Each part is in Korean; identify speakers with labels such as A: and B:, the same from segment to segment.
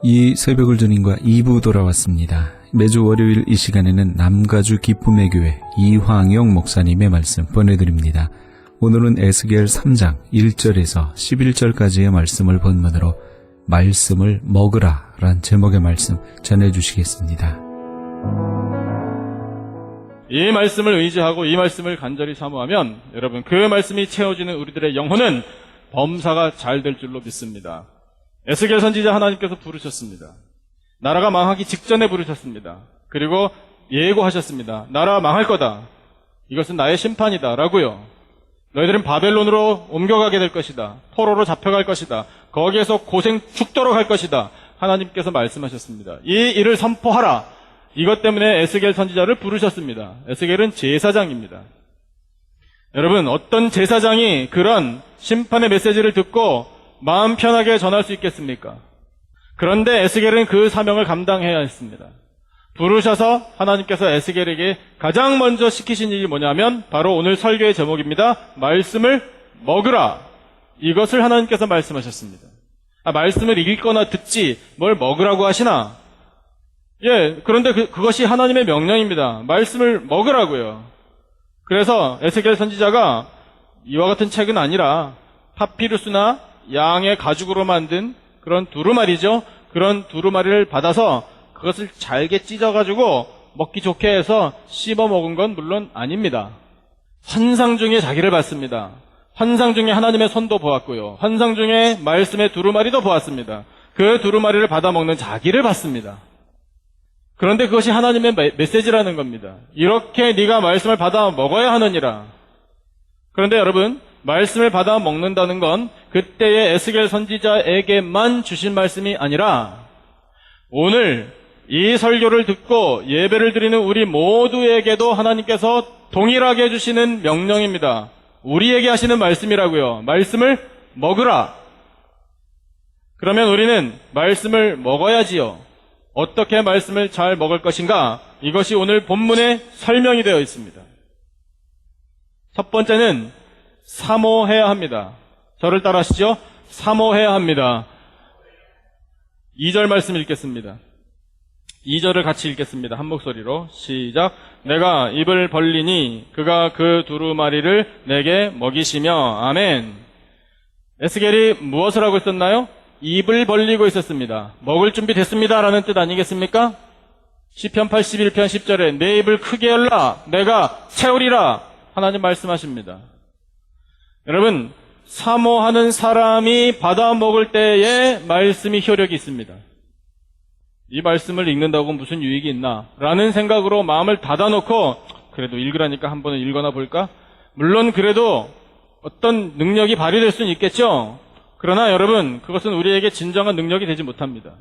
A: 이 새벽을 주님과 2부 돌아왔습니다. 매주 월요일 이 시간에는 남가주 기쁨의 교회 이황영 목사님의 말씀 보내드립니다. 오늘은 에스겔 3장 1절에서 11절까지의 말씀을 본문으로 말씀을 먹으라 란 제목의 말씀 전해주시겠습니다.
B: 이 말씀을 의지하고 이 말씀을 간절히 사모하면 여러분 그 말씀이 채워지는 우리들의 영혼은 범사가 잘 될 줄로 믿습니다. 에스겔 선지자 하나님께서 부르셨습니다. 나라가 망하기 직전에 부르셨습니다. 그리고 예고하셨습니다. 나라 망할 거다. 이것은 나의 심판이다 라고요. 너희들은 바벨론으로 옮겨가게 될 것이다. 포로로 잡혀갈 것이다. 거기에서 고생 죽도록 할 것이다. 하나님께서 말씀하셨습니다. 이 일을 선포하라. 이것 때문에 에스겔 선지자를 부르셨습니다. 에스겔은 제사장입니다. 여러분, 어떤 제사장이 그런 심판의 메시지를 듣고 마음 편하게 전할 수 있겠습니까? 그런데 에스겔은 그 사명을 감당해야 했습니다. 부르셔서 하나님께서 에스겔에게 가장 먼저 시키신 일이 뭐냐면 바로 오늘 설교의 제목입니다. 말씀을 먹으라. 이것을 하나님께서 말씀하셨습니다. 말씀을 읽거나 듣지 뭘 먹으라고 하시나? 그런데 그것이 하나님의 명령입니다. 말씀을 먹으라고요. 그래서 에스겔 선지자가 이와 같은 책은 아니라 파피루스나 양의 가죽으로 만든 그런 두루마리죠. 그런 두루마리를 받아서 그것을 잘게 찢어가지고 먹기 좋게 해서 씹어 먹은 건 물론 아닙니다. 환상 중에 자기를 봤습니다. 환상 중에 하나님의 손도 보았고요. 환상 중에 말씀의 두루마리도 보았습니다. 그 두루마리를 받아 먹는 자기를 봤습니다. 그런데 그것이 하나님의 메시지라는 겁니다. 이렇게 네가 말씀을 받아 먹어야 하느니라. 그런데 여러분, 말씀을 받아 먹는다는 건 그때의 에스겔 선지자에게만 주신 말씀이 아니라 오늘 이 설교를 듣고 예배를 드리는 우리 모두에게도 하나님께서 동일하게 해주시는 명령입니다. 우리에게 하시는 말씀이라고요. 말씀을 먹으라. 그러면 우리는 말씀을 먹어야지요. 어떻게 말씀을 잘 먹을 것인가? 이것이 오늘 본문에 설명이 되어 있습니다. 첫 번째는 사모해야 합니다. 저를 따라하시죠. 사모해야 합니다. 2절 말씀 읽겠습니다. 2절을 같이 읽겠습니다. 한 목소리로 시작. 내가 입을 벌리니 그가 그 두루마리를 내게 먹이시며. 아멘. 에스겔이 무엇을 하고 있었나요? 입을 벌리고 있었습니다. 먹을 준비 됐습니다 라는 뜻 아니겠습니까? 시편 81편 10절에 내 입을 크게 열라 내가 채우리라 하나님 말씀하십니다. 여러분, 사모하는 사람이 받아 먹을 때에 말씀이 효력이 있습니다. 이 말씀을 읽는다고 무슨 유익이 있나? 라는 생각으로 마음을 닫아놓고 그래도 읽으라니까 한 번은 읽어나 볼까? 물론 그래도 어떤 능력이 발휘될 수는 있겠죠? 그러나 여러분, 그것은 우리에게 진정한 능력이 되지 못합니다.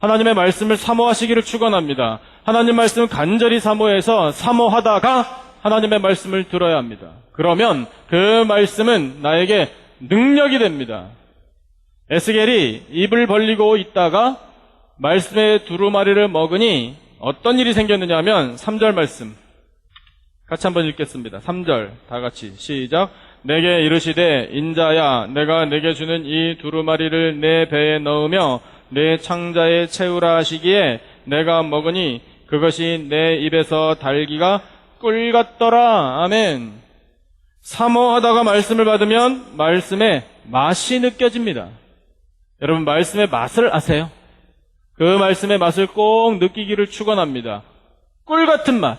B: 하나님의 말씀을 사모하시기를 축원합니다. 하나님 말씀을 간절히 사모해서 사모하다가 하나님의 말씀을 들어야 합니다. 그러면 그 말씀은 나에게 능력이 됩니다. 에스겔이 입을 벌리고 있다가 말씀의 두루마리를 먹으니 어떤 일이 생겼느냐 하면 3절 말씀 같이 한번 읽겠습니다. 3절 다 같이 시작. 내게 이르시되 인자야 내가 내게 주는 이 두루마리를 내 배에 넣으며 내 창자에 채우라 하시기에 내가 먹으니 그것이 내 입에서 달기가 꿀 같더라. 아멘. 사모하다가 말씀을 받으면 말씀의 맛이 느껴집니다. 여러분, 말씀의 맛을 아세요? 그 말씀의 맛을 꼭 느끼기를 축원합니다. 꿀 같은 맛.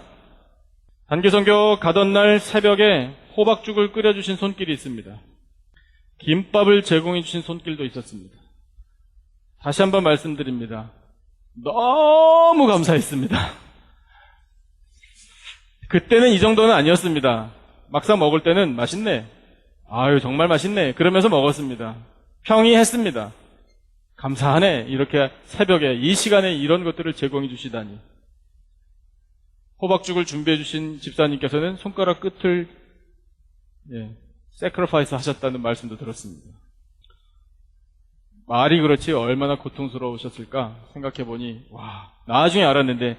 B: 단기선교 가던 날 새벽에 호박죽을 끓여주신 손길이 있습니다. 김밥을 제공해 주신 손길도 있었습니다. 다시 한번 말씀드립니다. 너무 감사했습니다. 그때는 이 정도는 아니었습니다. 막상 먹을 때는 맛있네. 아유 정말 맛있네. 그러면서 먹었습니다. 평이했습니다. 감사하네. 이렇게 새벽에 이 시간에 이런 것들을 제공해 주시다니. 호박죽을 준비해 주신 집사님께서는 손가락 끝을 세크리파이스 하셨다는 말씀도 들었습니다. 말이 그렇지 얼마나 고통스러우셨을까 생각해보니 나중에 알았는데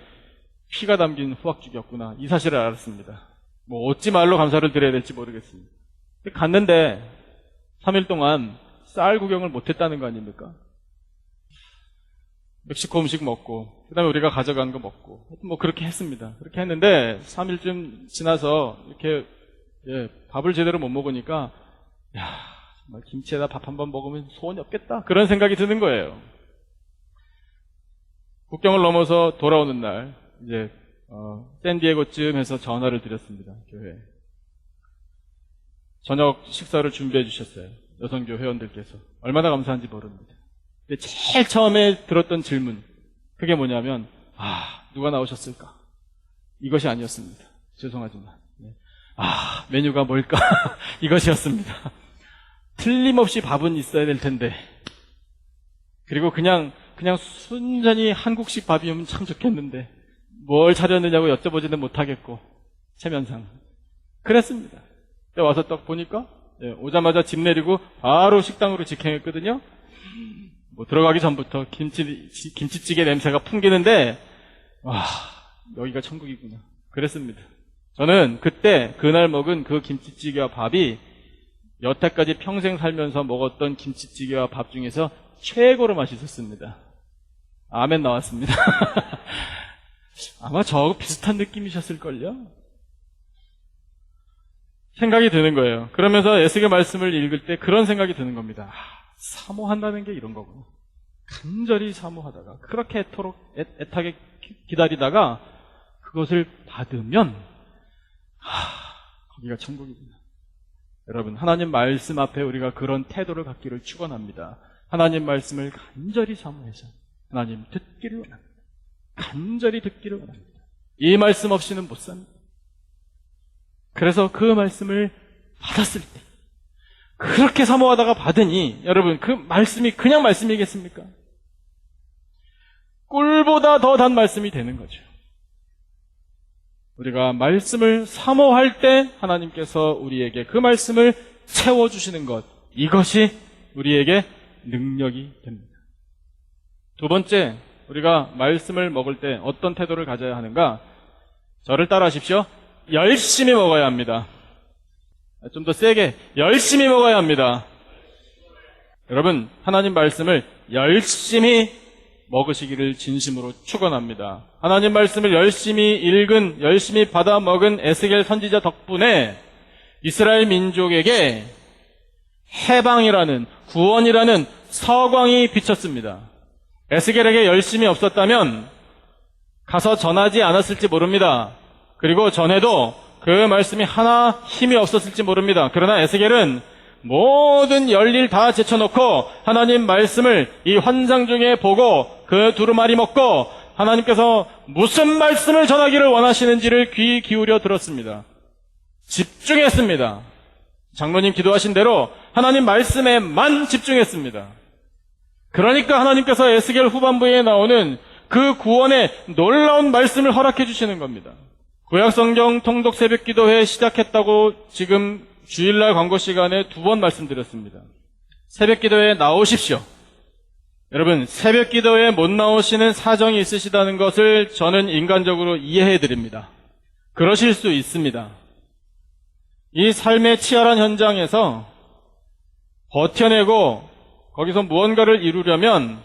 B: 피가 담긴 호박죽이었구나 이 사실을 알았습니다. 어찌 말로 감사를 드려야 될지 모르겠습니다. 갔는데 3일 동안 쌀 구경을 못했다는 거 아닙니까? 멕시코 음식 먹고 그 다음에 우리가 가져간 거 먹고 뭐 그렇게 했습니다. 그렇게 했는데 3일쯤 지나서 이렇게 밥을 제대로 못 먹으니까 야 정말 김치에다 밥 한 번 먹으면 소원이 없겠다 그런 생각이 드는 거예요. 국경을 넘어서 돌아오는 날 이제 샌디에고쯤 해서 전화를 드렸습니다. 교회에. 저녁 식사를 준비해 주셨어요. 여성교 회원들께서. 얼마나 감사한지 모릅니다. 근데 제일 처음에 들었던 질문, 그게 뭐냐면, 누가 나오셨을까? 이것이 아니었습니다. 죄송하지만. 메뉴가 뭘까? 이것이었습니다. 틀림없이 밥은 있어야 될 텐데. 그리고 그냥 순전히 한국식 밥이면 참 좋겠는데, 뭘 차렸느냐고 여쭤보지는 못하겠고, 체면상. 그랬습니다. 그때 와서 딱 보니까, 오자마자 집 내리고 바로 식당으로 직행했거든요. 뭐 들어가기 전부터 김치찌개 냄새가 풍기는데, 와, 여기가 천국이구나. 그랬습니다. 저는 그날 먹은 그 김치찌개와 밥이 여태까지 평생 살면서 먹었던 김치찌개와 밥 중에서 최고로 맛있었습니다. 아멘 나왔습니다. 아마 저하고 비슷한 느낌이셨을걸요? 생각이 드는 거예요. 그러면서 에스겔 말씀을 읽을 때 그런 생각이 드는 겁니다. 사모한다는 게 이런 거구나. 간절히 사모하다가 그렇게 애타게 기다리다가 그것을 받으면 거기가 천국이구나. 여러분, 하나님 말씀 앞에 우리가 그런 태도를 갖기를 축원합니다. 하나님 말씀을 간절히 사모해서 하나님 듣기를 원합니다. 간절히 듣기를 원합니다. 이 말씀 없이는 못 삽니다. 그래서 그 말씀을 받았을 때 그렇게 사모하다가 받으니 여러분 그 말씀이 그냥 말씀이겠습니까? 꿀보다 더 단 말씀이 되는 거죠. 우리가 말씀을 사모할 때 하나님께서 우리에게 그 말씀을 채워주시는 것, 이것이 우리에게 능력이 됩니다. 두 번째, 우리가 말씀을 먹을 때 어떤 태도를 가져야 하는가? 저를 따라하십시오. 열심히 먹어야 합니다. 좀 더 세게 열심히 먹어야 합니다. 여러분, 하나님 말씀을 열심히 먹으시기를 진심으로 축원합니다. 하나님 말씀을 열심히 열심히 받아 먹은 에스겔 선지자 덕분에 이스라엘 민족에게 해방이라는, 구원이라는 서광이 비쳤습니다. 에스겔에게 열심이 없었다면 가서 전하지 않았을지 모릅니다. 그리고 전에도 그 말씀이 하나 힘이 없었을지 모릅니다. 그러나 에스겔은 모든 열일 다 제쳐놓고 하나님 말씀을 이 환상 중에 보고 그 두루마리 먹고 하나님께서 무슨 말씀을 전하기를 원하시는지를 귀 기울여 들었습니다. 집중했습니다. 장로님 기도하신 대로 하나님 말씀에만 집중했습니다. 그러니까 하나님께서 에스겔 후반부에 나오는 그 구원의 놀라운 말씀을 허락해 주시는 겁니다. 구약성경 통독 새벽기도회 시작했다고 지금 주일날 광고 시간에 2번 말씀드렸습니다. 새벽기도회에 나오십시오. 여러분, 새벽기도회에 못 나오시는 사정이 있으시다는 것을 저는 인간적으로 이해해 드립니다. 그러실 수 있습니다. 이 삶의 치열한 현장에서 버텨내고 거기서 무언가를 이루려면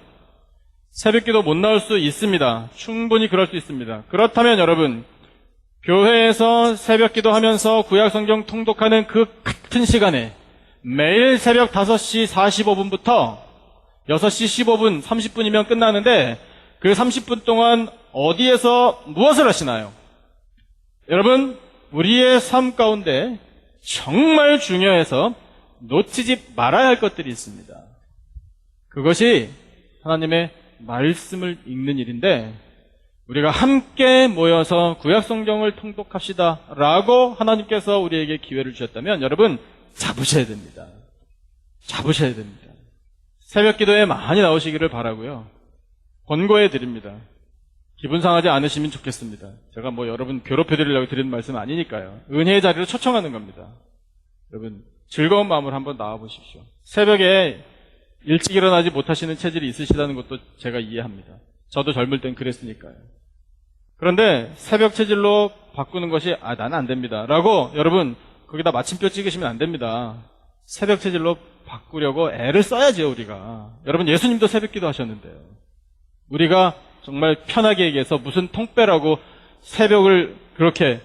B: 새벽기도 못 나올 수 있습니다. 충분히 그럴 수 있습니다. 그렇다면 여러분, 교회에서 새벽기도 하면서 구약성경 통독하는 그 같은 시간에 매일 새벽 5시 45분부터 6시 15분, 30분이면 끝나는데 그 30분 동안 어디에서 무엇을 하시나요? 여러분, 우리의 삶 가운데 정말 중요해서 놓치지 말아야 할 것들이 있습니다. 그것이 하나님의 말씀을 읽는 일인데 우리가 함께 모여서 구약성경을 통독합시다 라고 하나님께서 우리에게 기회를 주셨다면 여러분 잡으셔야 됩니다. 잡으셔야 됩니다. 새벽기도에 많이 나오시기를 바라고요. 권고해 드립니다. 기분 상하지 않으시면 좋겠습니다. 제가 뭐 여러분 괴롭혀 드리려고 드리는 말씀 아니니까요. 은혜의 자리로 초청하는 겁니다. 여러분 즐거운 마음으로 한번 나와 보십시오. 새벽에 일찍 일어나지 못하시는 체질이 있으시다는 것도 제가 이해합니다. 저도 젊을 땐 그랬으니까요. 그런데 새벽 체질로 바꾸는 것이 나는 안 됩니다 라고 여러분 거기다 마침표 찍으시면 안 됩니다. 새벽 체질로 바꾸려고 애를 써야죠, 우리가. 여러분, 예수님도 새벽 기도 하셨는데요. 우리가 정말 편하게 얘기해서 무슨 통빼라고 새벽을 그렇게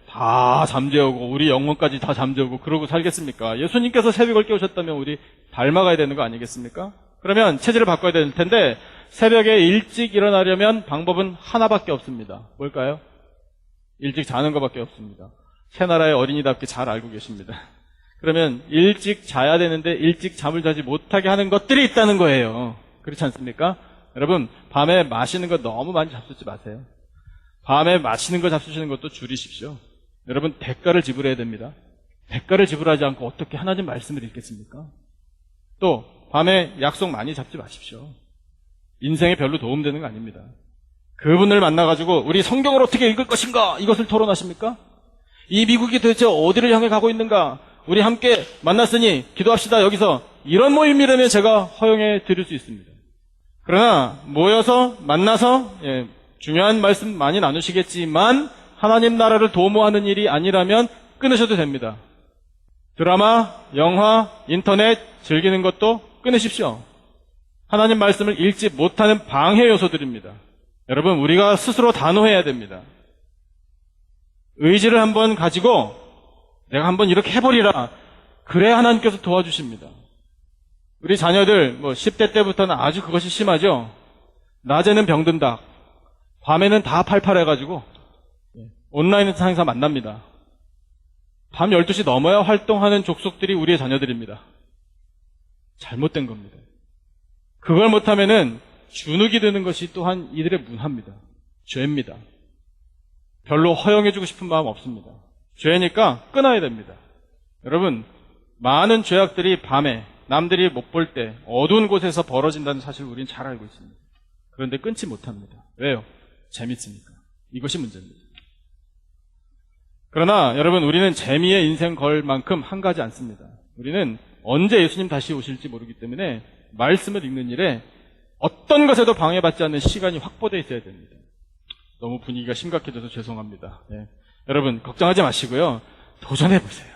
B: 다 잠재우고 우리 영혼까지 다 잠재우고 그러고 살겠습니까? 예수님께서 새벽을 깨우셨다면 우리 닮아가야 되는 거 아니겠습니까? 그러면 체질을 바꿔야 될 텐데 새벽에 일찍 일어나려면 방법은 하나밖에 없습니다. 뭘까요? 일찍 자는 것밖에 없습니다. 새나라의 어린이답게 잘 알고 계십니다. 그러면 일찍 자야 되는데 일찍 잠을 자지 못하게 하는 것들이 있다는 거예요. 그렇지 않습니까? 여러분, 밤에 마시는 거 너무 많이 잡수지 마세요. 밤에 마시는 거 잡수시는 것도 줄이십시오. 여러분, 대가를 지불해야 됩니다. 대가를 지불하지 않고 어떻게 하나님 말씀을 읽겠습니까? 또 밤에 약속 많이 잡지 마십시오. 인생에 별로 도움되는 거 아닙니다. 그분을 만나가지고 우리 성경을 어떻게 읽을 것인가 이것을 토론하십니까? 이 미국이 도대체 어디를 향해 가고 있는가? 우리 함께 만났으니 기도합시다. 여기서 이런 모임이라면 제가 허용해 드릴 수 있습니다. 그러나 모여서 만나서 중요한 말씀 많이 나누시겠지만 하나님 나라를 도모하는 일이 아니라면 끊으셔도 됩니다. 드라마, 영화, 인터넷 즐기는 것도 끊으십시오. 하나님 말씀을 읽지 못하는 방해 요소들입니다. 여러분, 우리가 스스로 단호해야 됩니다. 의지를 한번 가지고 내가 한번 이렇게 해버리라. 그래야 하나님께서 도와주십니다. 우리 자녀들 10대 때부터는 아주 그것이 심하죠. 낮에는 병든다. 밤에는 다 팔팔해가지고 온라인에서 항상 만납니다. 밤 12시 넘어야 활동하는 족속들이 우리의 자녀들입니다. 잘못된 겁니다. 그걸 못하면은 주눅이 드는 것이 또한 이들의 문화입니다. 죄입니다. 별로 허용해주고 싶은 마음 없습니다. 죄니까 끊어야 됩니다. 여러분, 많은 죄악들이 밤에 남들이 못 볼 때 어두운 곳에서 벌어진다는 사실을 우리는 잘 알고 있습니다. 그런데 끊지 못합니다. 왜요? 재밌으니까. 이것이 문제입니다. 그러나 여러분, 우리는 재미의 인생 걸 만큼 한가하지 않습니다. 우리는 언제 예수님 다시 오실지 모르기 때문에 말씀을 읽는 일에 어떤 것에도 방해받지 않는 시간이 확보되어 있어야 됩니다. 너무 분위기가 심각해져서 죄송합니다. 여러분, 걱정하지 마시고요. 도전해보세요.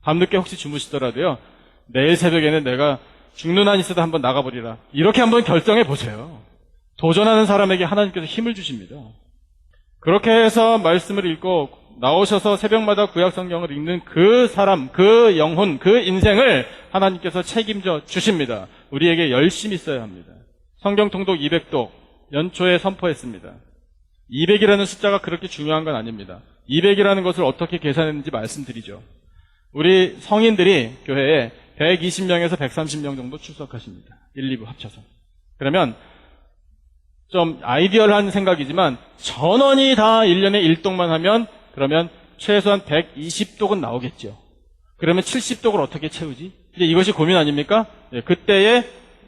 B: 밤늦게 혹시 주무시더라도요. 내일 새벽에는 내가 죽는 한 있어도 한번 나가버리라. 이렇게 한번 결정해보세요. 도전하는 사람에게 하나님께서 힘을 주십니다. 그렇게 해서 말씀을 읽고 나오셔서 새벽마다 구약성경을 읽는 그 사람, 그 영혼, 그 인생을 하나님께서 책임져 주십니다. 우리에게 열심히 써야 합니다. 성경 통독 200독 연초에 선포했습니다. 200이라는 숫자가 그렇게 중요한 건 아닙니다. 200이라는 것을 어떻게 계산했는지 말씀드리죠. 우리 성인들이 교회에 120명에서 130명 정도 출석하십니다. 1, 2부 합쳐서. 그러면 좀 아이디얼한 생각이지만 전원이 다 1년에 1독만 하면 그러면 최소한 120독은 나오겠죠. 그러면 70독을 어떻게 채우지? 이제 이것이 고민 아닙니까? 그때에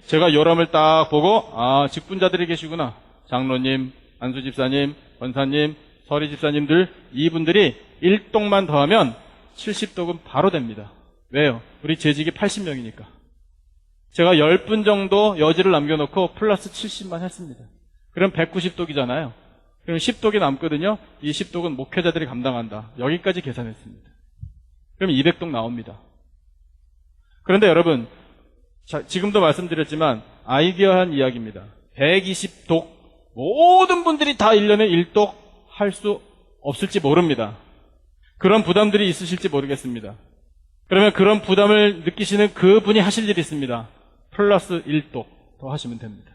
B: 제가 요람을 딱 보고 직분자들이 계시구나. 장로님, 안수 집사님, 권사님, 서리 집사님들 이분들이 1독만 더하면 70독은 바로 됩니다. 왜요? 우리 재직이 80명이니까. 제가 10분 정도 여지를 남겨놓고 플러스 70만 했습니다. 그럼 190독이잖아요. 그럼 10독이 남거든요. 이 10독은 목회자들이 감당한다. 여기까지 계산했습니다. 그럼 200독 나옵니다. 그런데 여러분, 지금도 말씀드렸지만 아이디어한 이야기입니다. 120독 모든 분들이 다 1년에 1독 할 수 없을지 모릅니다. 그런 부담들이 있으실지 모르겠습니다. 그러면 그런 부담을 느끼시는 그분이 하실 일이 있습니다. 플러스 1독 더 하시면 됩니다.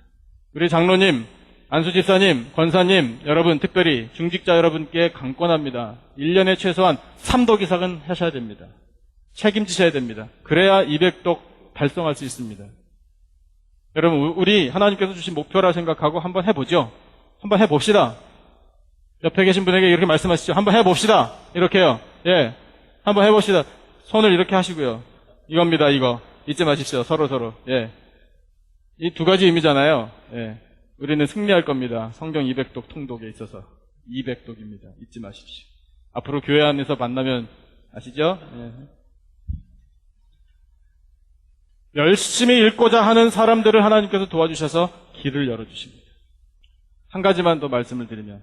B: 우리 장로님, 안수집사님, 권사님, 여러분, 특별히 중직자 여러분께 강권합니다. 1년에 최소한 3독 이상은 하셔야 됩니다. 책임지셔야 됩니다. 그래야 200독 달성할 수 있습니다. 여러분, 우리 하나님께서 주신 목표라 생각하고 한번 해보죠. 한번 해봅시다. 옆에 계신 분에게 이렇게 말씀하시죠. 한번 해봅시다. 이렇게요. 한번 해봅시다. 손을 이렇게 하시고요. 이겁니다, 이거. 잊지 마십시오. 서로. 이 두 가지 의미잖아요. 우리는 승리할 겁니다. 성경 200독 통독에 있어서. 200독입니다. 잊지 마십시오. 앞으로 교회 안에서 만나면 아시죠? 열심히 읽고자 하는 사람들을 하나님께서 도와주셔서 길을 열어주십니다. 한 가지만 더 말씀을 드리면,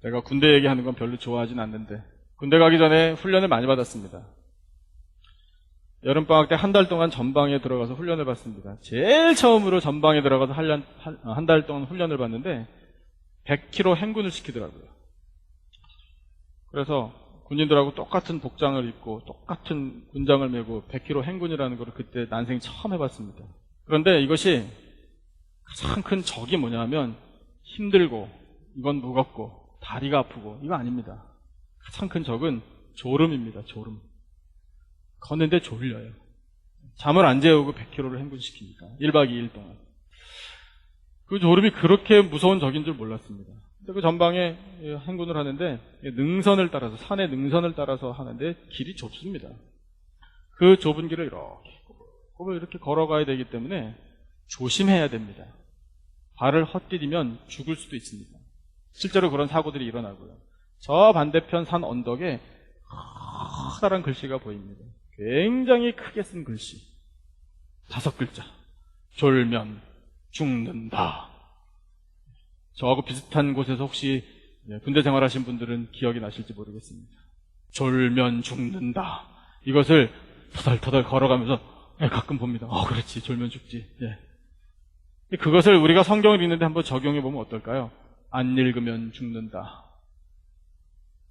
B: 제가 군대 얘기하는 건 별로 좋아하진 않는데 군대 가기 전에 훈련을 많이 받았습니다. 여름방학 때 한 달 동안 전방에 들어가서 훈련을 받습니다. 제일 처음으로 전방에 들어가서 한 달 동안 훈련을 받는데 100km 행군을 시키더라고요. 그래서 군인들하고 똑같은 복장을 입고 똑같은 군장을 메고 100km 행군이라는 걸 그때 난생 처음 해봤습니다. 그런데 이것이 가장 큰 적이 뭐냐면 힘들고 이건 무겁고 다리가 아프고 이거 아닙니다. 가장 큰 적은 졸음입니다. 졸음. 걷는데 졸려요. 잠을 안 재우고 100km를 행군시키니까 1박 2일 동안. 그 졸음이 그렇게 무서운 적인 줄 몰랐습니다. 근데 그 전방에 행군을 하는데 능선을 따라서 산의 능선을 따라서 하는데 길이 좁습니다. 그 좁은 길을 이렇게 걸어가야 되기 때문에 조심해야 됩니다. 발을 헛디디면 죽을 수도 있습니다. 실제로 그런 사고들이 일어나고요. 저 반대편 산 언덕에 커다란 글씨가 보입니다. 굉장히 크게 쓴 글씨. 5글자. 졸면 죽는다. 저하고 비슷한 곳에서 혹시 군대 생활하신 분들은 기억이 나실지 모르겠습니다. 졸면 죽는다. 이것을 터덜터덜 걸어가면서 가끔 봅니다. 그렇지. 졸면 죽지. 예. 그것을 우리가 성경을 읽는데 한번 적용해 보면 어떨까요? 안 읽으면 죽는다.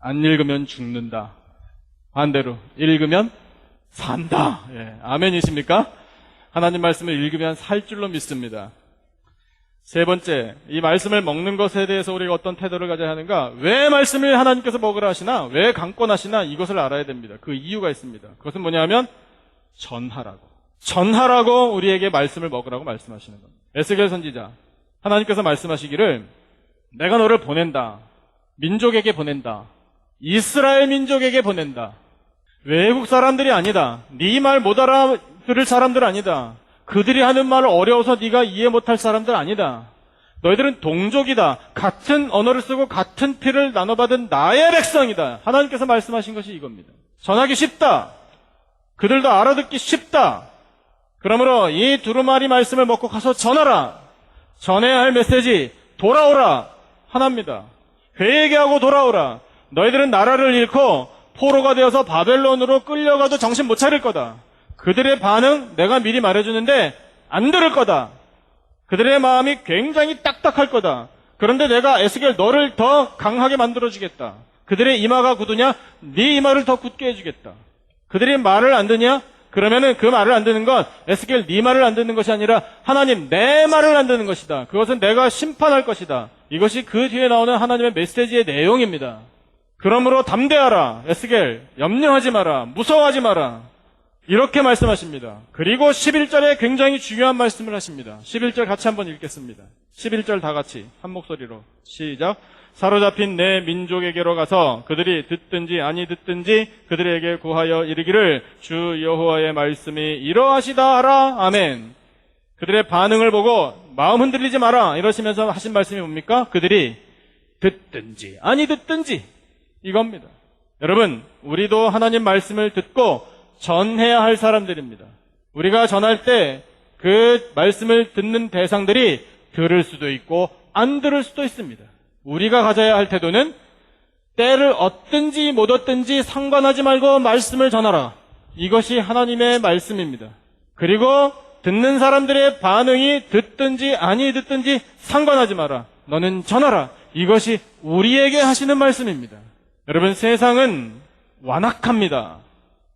B: 안 읽으면 죽는다. 반대로 읽으면 산다. 예. 아멘이십니까? 하나님 말씀을 읽으면 살 줄로 믿습니다. 세 번째, 이 말씀을 먹는 것에 대해서 우리가 어떤 태도를 가져야 하는가? 왜 말씀을 하나님께서 먹으라 하시나? 왜 강권하시나? 이것을 알아야 됩니다. 그 이유가 있습니다. 그것은 뭐냐면 전하라고. 전하라고 우리에게 말씀을 먹으라고 말씀하시는 겁니다. 에스겔 선지자, 하나님께서 말씀하시기를 내가 너를 보낸다. 민족에게 보낸다. 이스라엘 민족에게 보낸다. 외국 사람들이 아니다. 네 말 못 알아들을 사람들 아니다. 그들이 하는 말을 어려워서 네가 이해 못할 사람들 아니다. 너희들은 동족이다. 같은 언어를 쓰고 같은 피를 나눠받은 나의 백성이다. 하나님께서 말씀하신 것이 이겁니다. 전하기 쉽다. 그들도 알아듣기 쉽다. 그러므로 이 두루마리 말씀을 먹고 가서 전하라. 전해야 할 메시지 돌아오라. 하나입니다. 회개하고 돌아오라. 너희들은 나라를 잃고 포로가 되어서 바벨론으로 끌려가도 정신 못 차릴 거다. 그들의 반응 내가 미리 말해주는데 안 들을 거다. 그들의 마음이 굉장히 딱딱할 거다. 그런데 내가 에스겔 너를 더 강하게 만들어주겠다. 그들의 이마가 굳으냐? 네 이마를 더 굳게 해주겠다. 그들이 말을 안 듣냐? 그러면은 그 말을 안 듣는 건 에스겔 네 말을 안 듣는 것이 아니라 하나님 내 말을 안 듣는 것이다. 그것은 내가 심판할 것이다. 이것이 그 뒤에 나오는 하나님의 메시지의 내용입니다. 그러므로 담대하라. 에스겔 염려하지 마라. 무서워하지 마라. 이렇게 말씀하십니다. 그리고 11절에 굉장히 중요한 말씀을 하십니다. 11절 같이 한번 읽겠습니다. 11절 다 같이 한 목소리로 시작. 사로잡힌 내 민족에게로 가서 그들이 듣든지 아니 듣든지 그들에게 구하여 이르기를 주 여호와의 말씀이 이러하시다 하라. 아멘. 그들의 반응을 보고 마음 흔들리지 마라 이러시면서 하신 말씀이 뭡니까? 그들이 듣든지 아니 듣든지 이겁니다. 여러분, 우리도 하나님 말씀을 듣고 전해야 할 사람들입니다. 우리가 전할 때 그 말씀을 듣는 대상들이 들을 수도 있고 안 들을 수도 있습니다. 우리가 가져야 할 태도는 때를 얻든지 못 얻든지 상관하지 말고 말씀을 전하라. 이것이 하나님의 말씀입니다. 그리고 듣는 사람들의 반응이 듣든지 아니 듣든지 상관하지 마라. 너는 전하라. 이것이 우리에게 하시는 말씀입니다. 여러분, 세상은 완악합니다.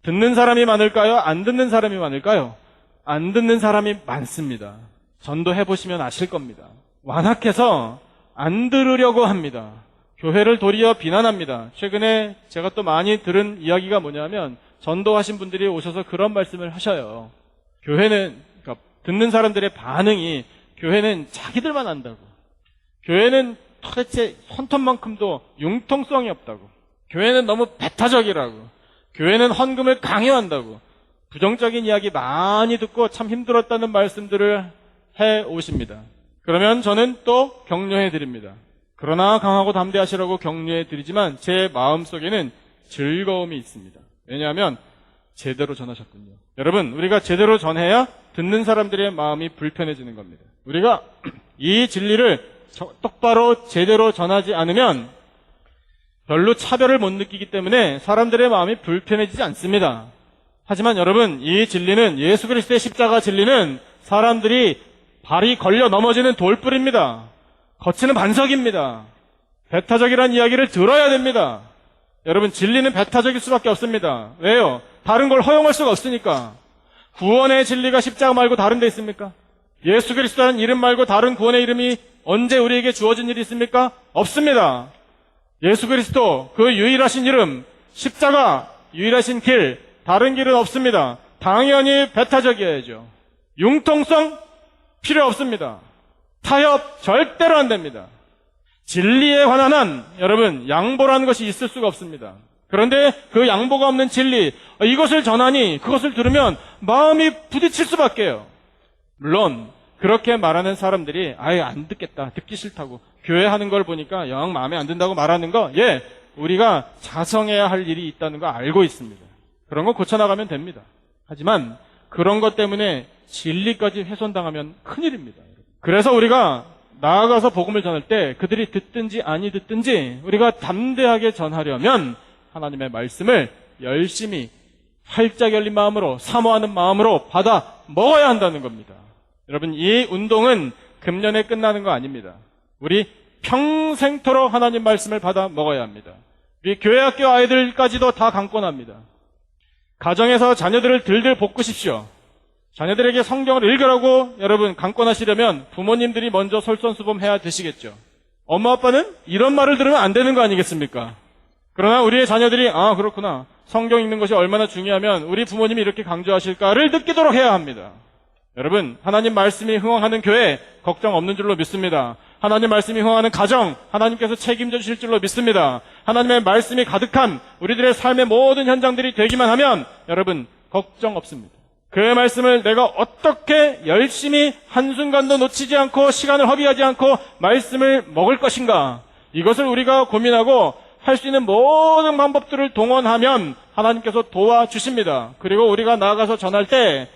B: 듣는 사람이 많을까요? 안 듣는 사람이 많을까요? 안 듣는 사람이 많습니다. 전도해보시면 아실 겁니다. 완악해서 안 들으려고 합니다. 교회를 도리어 비난합니다. 최근에 제가 또 많이 들은 이야기가 뭐냐면 전도하신 분들이 오셔서 그런 말씀을 하셔요. 교회는, 그러니까 듣는 사람들의 반응이 교회는 자기들만 안다고. 교회는 도대체 손톱만큼도 융통성이 없다고. 교회는 너무 배타적이라고. 교회는 헌금을 강요한다고. 부정적인 이야기 많이 듣고 참 힘들었다는 말씀들을 해 오십니다. 그러면 저는 또 격려해 드립니다. 그러나 강하고 담대하시라고 격려해 드리지만 제 마음속에는 즐거움이 있습니다. 왜냐하면 제대로 전하셨군요. 여러분, 우리가 제대로 전해야 듣는 사람들의 마음이 불편해지는 겁니다. 우리가 이 진리를 똑바로 제대로 전하지 않으면 별로 차별을 못 느끼기 때문에 사람들의 마음이 불편해지지 않습니다. 하지만 여러분, 이 진리는, 예수 그리스도의 십자가 진리는 사람들이 발이 걸려 넘어지는 돌불입니다. 거치는 반석입니다. 배타적이라는 이야기를 들어야 됩니다. 여러분, 진리는 배타적일 수밖에 없습니다. 왜요? 다른 걸 허용할 수가 없으니까. 구원의 진리가 십자가 말고 다른 데 있습니까? 예수 그리스도라는 이름 말고 다른 구원의 이름이 언제 우리에게 주어진 일이 있습니까? 없습니다. 예수 그리스도, 그 유일하신 이름, 십자가, 유일하신 길, 다른 길은 없습니다. 당연히 배타적이어야죠. 융통성 필요 없습니다. 타협 절대로 안 됩니다. 진리에 관한 한, 여러분, 양보라는 것이 있을 수가 없습니다. 그런데 그 양보가 없는 진리, 이것을 전하니 그것을 들으면 마음이 부딪힐 수밖에요. 물론 그렇게 말하는 사람들이 아예 안 듣겠다, 듣기 싫다고, 교회 하는 걸 보니까 영 마음에 안 든다고 말하는 거, 예, 우리가 자성해야 할 일이 있다는 거 알고 있습니다. 그런 거 고쳐나가면 됩니다. 하지만 그런 것 때문에 진리까지 훼손당하면 큰일입니다. 그래서 우리가 나아가서 복음을 전할 때 그들이 듣든지 아니 듣든지 우리가 담대하게 전하려면 하나님의 말씀을 열심히 활짝 열린 마음으로, 사모하는 마음으로 받아 먹어야 한다는 겁니다. 여러분, 이 운동은 금년에 끝나는 거 아닙니다. 우리 평생토록 하나님 말씀을 받아 먹어야 합니다. 우리 교회학교 아이들까지도 다 강권합니다. 가정에서 자녀들을 들들 볶으십시오. 자녀들에게 성경을 읽으라고 여러분 강권하시려면 부모님들이 먼저 솔선수범해야 되시겠죠. 엄마 아빠는 이런 말을 들으면 안 되는 거 아니겠습니까? 그러나 우리의 자녀들이 그렇구나, 성경 읽는 것이 얼마나 중요하면 우리 부모님이 이렇게 강조하실까를 느끼도록 해야 합니다. 여러분, 하나님 말씀이 흥황하는 교회 걱정 없는 줄로 믿습니다. 하나님 말씀이 흥황하는 가정 하나님께서 책임져 주실 줄로 믿습니다. 하나님의 말씀이 가득한 우리들의 삶의 모든 현장들이 되기만 하면 여러분 걱정 없습니다. 그 말씀을 내가 어떻게 열심히 한순간도 놓치지 않고 시간을 허비하지 않고 말씀을 먹을 것인가, 이것을 우리가 고민하고 할 수 있는 모든 방법들을 동원하면 하나님께서 도와주십니다. 그리고 우리가 나아가서 전할 때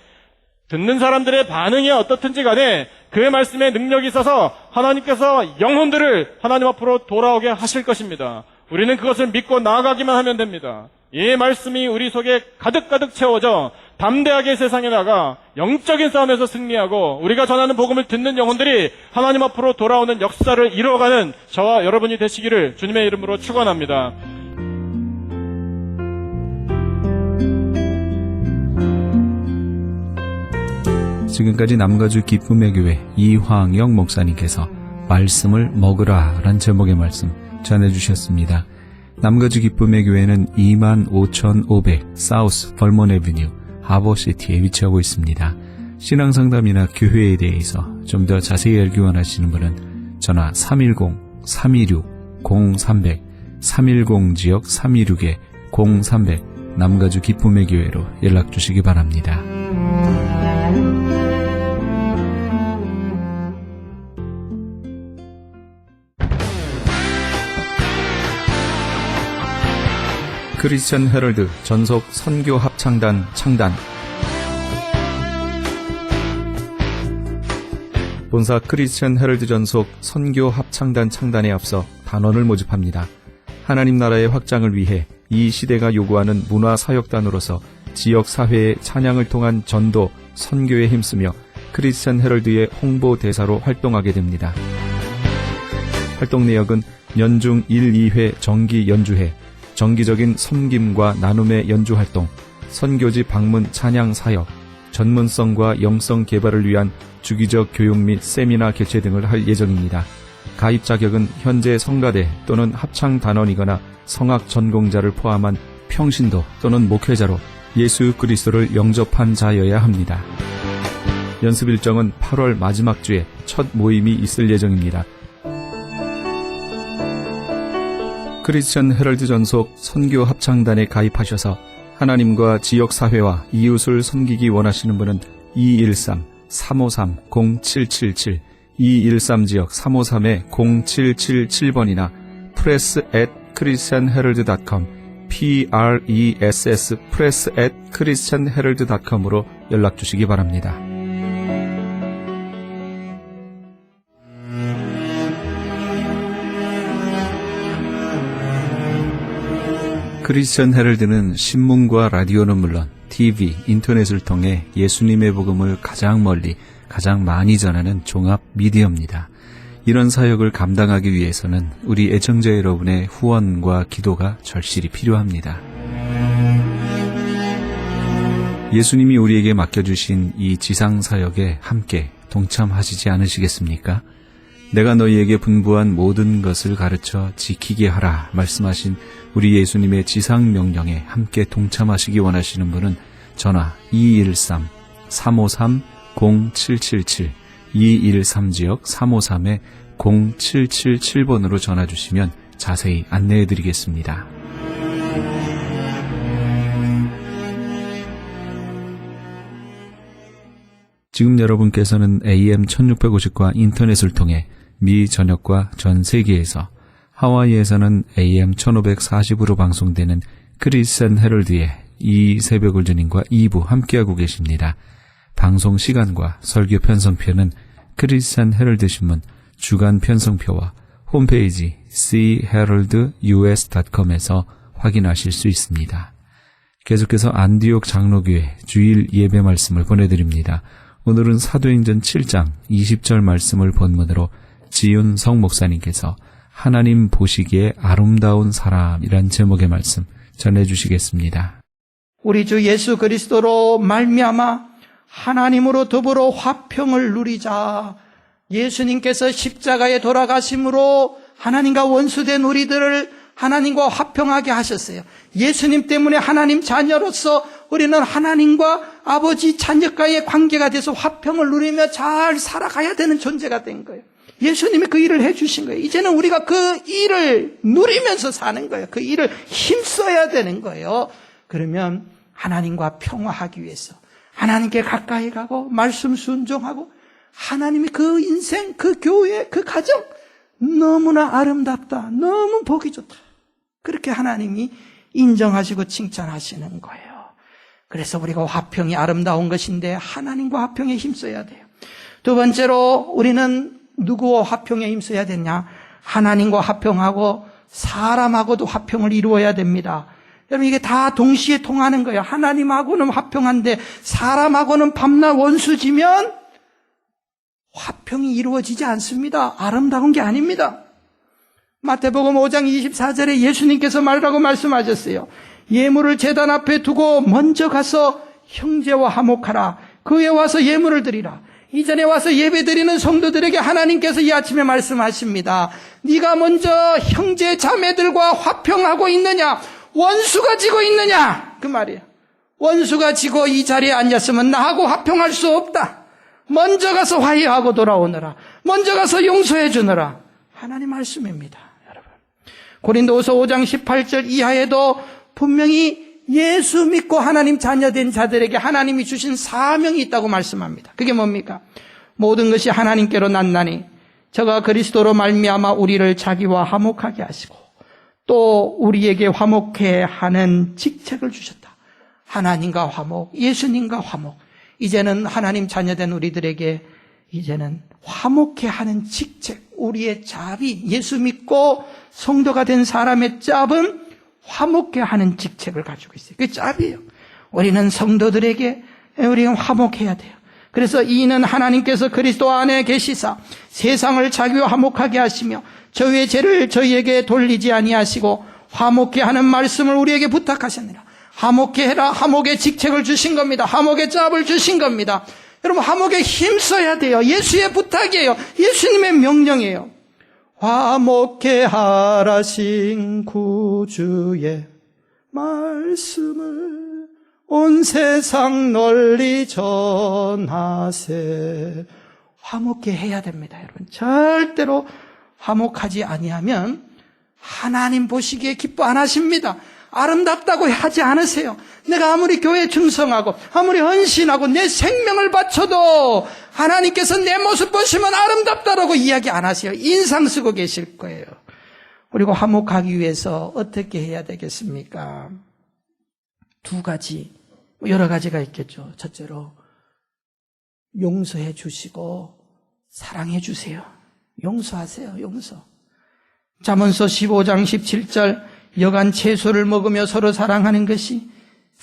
B: 듣는 사람들의 반응이 어떻든지 간에 그 말씀에 능력이 있어서 하나님께서 영혼들을 하나님 앞으로 돌아오게 하실 것입니다. 우리는 그것을 믿고 나아가기만 하면 됩니다. 이 말씀이 우리 속에 가득가득 채워져 담대하게 세상에 나가 영적인 싸움에서 승리하고 우리가 전하는 복음을 듣는 영혼들이 하나님 앞으로 돌아오는 역사를 이루어가는 저와 여러분이 되시기를 주님의 이름으로 축원합니다.
A: 지금까지 남가주 기쁨의 교회 이황영 목사님께서 말씀을 먹으라 란 제목의 말씀 전해주셨습니다. 남가주 기쁨의 교회는 25,500 사우스 벌먼 애비뉴 하버시티에 위치하고 있습니다. 신앙상담이나 교회에 대해서 좀 더 자세히 알기 원하시는 분은 전화 310-326-0300 310지역 326-0300 남가주 기쁨의 교회로 연락 주시기 바랍니다. 크리스천 헤럴드 전속 선교 합창단 창단. 본사 크리스천 헤럴드 전속 선교 합창단 창단에 앞서 단원을 모집합니다. 하나님 나라의 확장을 위해 이 시대가 요구하는 문화 사역단으로서 지역 사회의 찬양을 통한 전도, 선교에 힘쓰며 크리스천 헤럴드의 홍보 대사로 활동하게 됩니다. 활동 내역은 연중 1, 2회 정기 연주회, 정기적인 섬김과 나눔의 연주활동, 선교지 방문 찬양 사역, 전문성과 영성 개발을 위한 주기적 교육 및 세미나 개최 등을 할 예정입니다. 가입 자격은 현재 성가대 또는 합창단원이거나 성악 전공자를 포함한 평신도 또는 목회자로 예수 그리스도를 영접한 자여야 합니다. 연습 일정은 8월 마지막 주에 첫 모임이 있을 예정입니다. 크리스천 헤럴드 전속 선교 합창단에 가입하셔서 하나님과 지역사회와 이웃을 섬기기 원하시는 분은 213-353-0777 213지역 353-0777번이나 press@christianherald.com press press@christianherald.com으로 연락 주시기 바랍니다. 크리스천 헤럴드는 신문과 라디오는 물론 TV, 인터넷을 통해 예수님의 복음을 가장 멀리, 가장 많이 전하는 종합 미디어입니다. 이런 사역을 감당하기 위해서는 우리 애청자 여러분의 후원과 기도가 절실히 필요합니다. 예수님이 우리에게 맡겨주신 이 지상사역에 함께 동참하시지 않으시겠습니까? 내가 너희에게 분부한 모든 것을 가르쳐 지키게 하라 말씀하신 우리 예수님의 지상명령에 함께 동참하시기 원하시는 분은 전화 213-353-0777 213지역 353-0777번으로 전화 주시면 자세히 안내해 드리겠습니다. 지금 여러분께서는 AM 1650과 인터넷을 통해 미 전역과 전 세계에서, 하와이에서는 AM 1540으로 방송되는 크리스천 헤럴드의 이 새벽 울전인과 2부 함께하고 계십니다. 방송 시간과 설교 편성표는 크리스천 헤럴드 신문 주간 편성표와 홈페이지 chaheraldus.com에서 확인하실 수 있습니다. 계속해서 안디옥 장로교회 주일 예배 말씀을 보내드립니다. 오늘은 사도행전 7장 20절 말씀을 본문으로 지윤성 목사님께서 하나님 보시기에 아름다운 사람이란 제목의 말씀 전해주시겠습니다.
C: 우리 주 예수 그리스도로 말미암아 하나님으로 더불어 화평을 누리자. 예수님께서 십자가에 돌아가심으로 하나님과 원수된 우리들을 하나님과 화평하게 하셨어요. 예수님 때문에 하나님 자녀로서 우리는 하나님과 아버지 자녀과의 관계가 돼서 화평을 누리며 잘 살아가야 되는 존재가 된 거예요. 예수님이 그 일을 해주신 거예요. 이제는 우리가 그 일을 누리면서 사는 거예요. 그 일을 힘써야 되는 거예요. 그러면 하나님과 평화하기 위해서 하나님께 가까이 가고 말씀 순종하고 하나님이 그 인생, 그 교회, 그 가정 너무나 아름답다. 너무 보기 좋다. 그렇게 하나님이 인정하시고 칭찬하시는 거예요. 그래서 우리가 화평이 아름다운 것인데 하나님과 화평에 힘써야 돼요. 두 번째로 우리는 누구와 화평에 힘써야 되냐? 하나님과 화평하고 사람하고도 화평을 이루어야 됩니다. 여러분 이게 다 동시에 통하는 거예요. 하나님하고는 화평한데 사람하고는 밤낮 원수지면 화평이 이루어지지 않습니다. 아름다운 게 아닙니다. 마태복음 5장 24절에 예수님께서 말하고 말씀하셨어요. 예물을 제단 앞에 두고 먼저 가서 형제와 화목하라. 그에 와서 예물을 드리라. 이전에 와서 예배드리는 성도들에게 하나님께서 이 아침에 말씀하십니다. 네가 먼저 형제 자매들과 화평하고 있느냐? 원수가 지고 있느냐? 그 말이에요. 원수가 지고 이 자리에 앉았으면 나하고 화평할 수 없다. 먼저 가서 화해하고 돌아오느라. 먼저 가서 용서해 주느라. 하나님 말씀입니다. 여러분. 고린도후서 5장 18절 이하에도 분명히 예수 믿고 하나님 자녀된 자들에게 하나님이 주신 사명이 있다고 말씀합니다. 그게 뭡니까? 모든 것이 하나님께로 났나니 저가 그리스도로 말미암아 우리를 자기와 화목하게 하시고 또 우리에게 화목해 하는 직책을 주셨다. 하나님과 화목, 예수님과 화목. 이제는 하나님 자녀된 우리들에게 이제는 화목해 하는 직책, 우리의 자비, 예수 믿고 성도가 된 사람의 짭은 화목해 하는 직책을 가지고 있어요. 그게 짭이에요. 우리는 성도들에게 우리는 화목해야 돼요. 그래서 이는 하나님께서 그리스도 안에 계시사 세상을 자기와 화목하게 하시며 저희의 죄를 저희에게 돌리지 아니하시고 화목해 하는 말씀을 우리에게 부탁하셨느라. 화목해 해라. 화목의 직책을 주신 겁니다. 화목의 짭을 주신 겁니다. 여러분 화목에 힘써야 돼요. 예수의 부탁이에요. 예수님의 명령이에요. 화목해 하라신 구주의 말씀을 온 세상 널리 전하세. 화목해 해야 됩니다. 여러분 절대로 화목하지 아니하면 하나님 보시기에 기뻐 안 하십니다. 아름답다고 하지 않으세요. 내가 아무리 교회에 충성하고 아무리 헌신하고 내 생명을 바쳐도 하나님께서 내 모습 보시면 아름답다라고 이야기 안 하세요. 인상 쓰고 계실 거예요. 그리고 화목하기 위해서 어떻게 해야 되겠습니까? 두 가지, 여러 가지가 있겠죠. 첫째로 용서해 주시고 사랑해 주세요. 용서하세요. 용서. 잠언서 15장 17절 여간 채소를 먹으며 서로 사랑하는 것이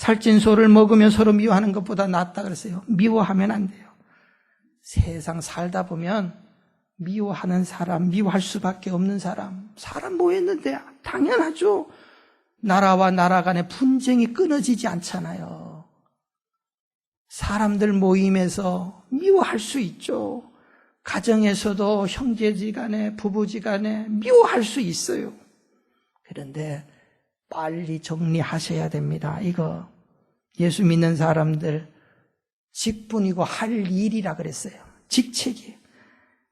C: 살찐 소를 먹으면 서로 미워하는 것보다 낫다 그랬어요. 미워하면 안 돼요. 세상 살다 보면 미워하는 사람, 미워할 수밖에 없는 사람 모였는데 당연하죠. 나라와 나라 간의 분쟁이 끊어지지 않잖아요. 사람들 모임에서 미워할 수 있죠. 가정에서도 형제지간에 부부지간에 미워할 수 있어요. 그런데 빨리 정리하셔야 됩니다. 이거 예수 믿는 사람들 직분이고 할 일이라 그랬어요. 직책이에요.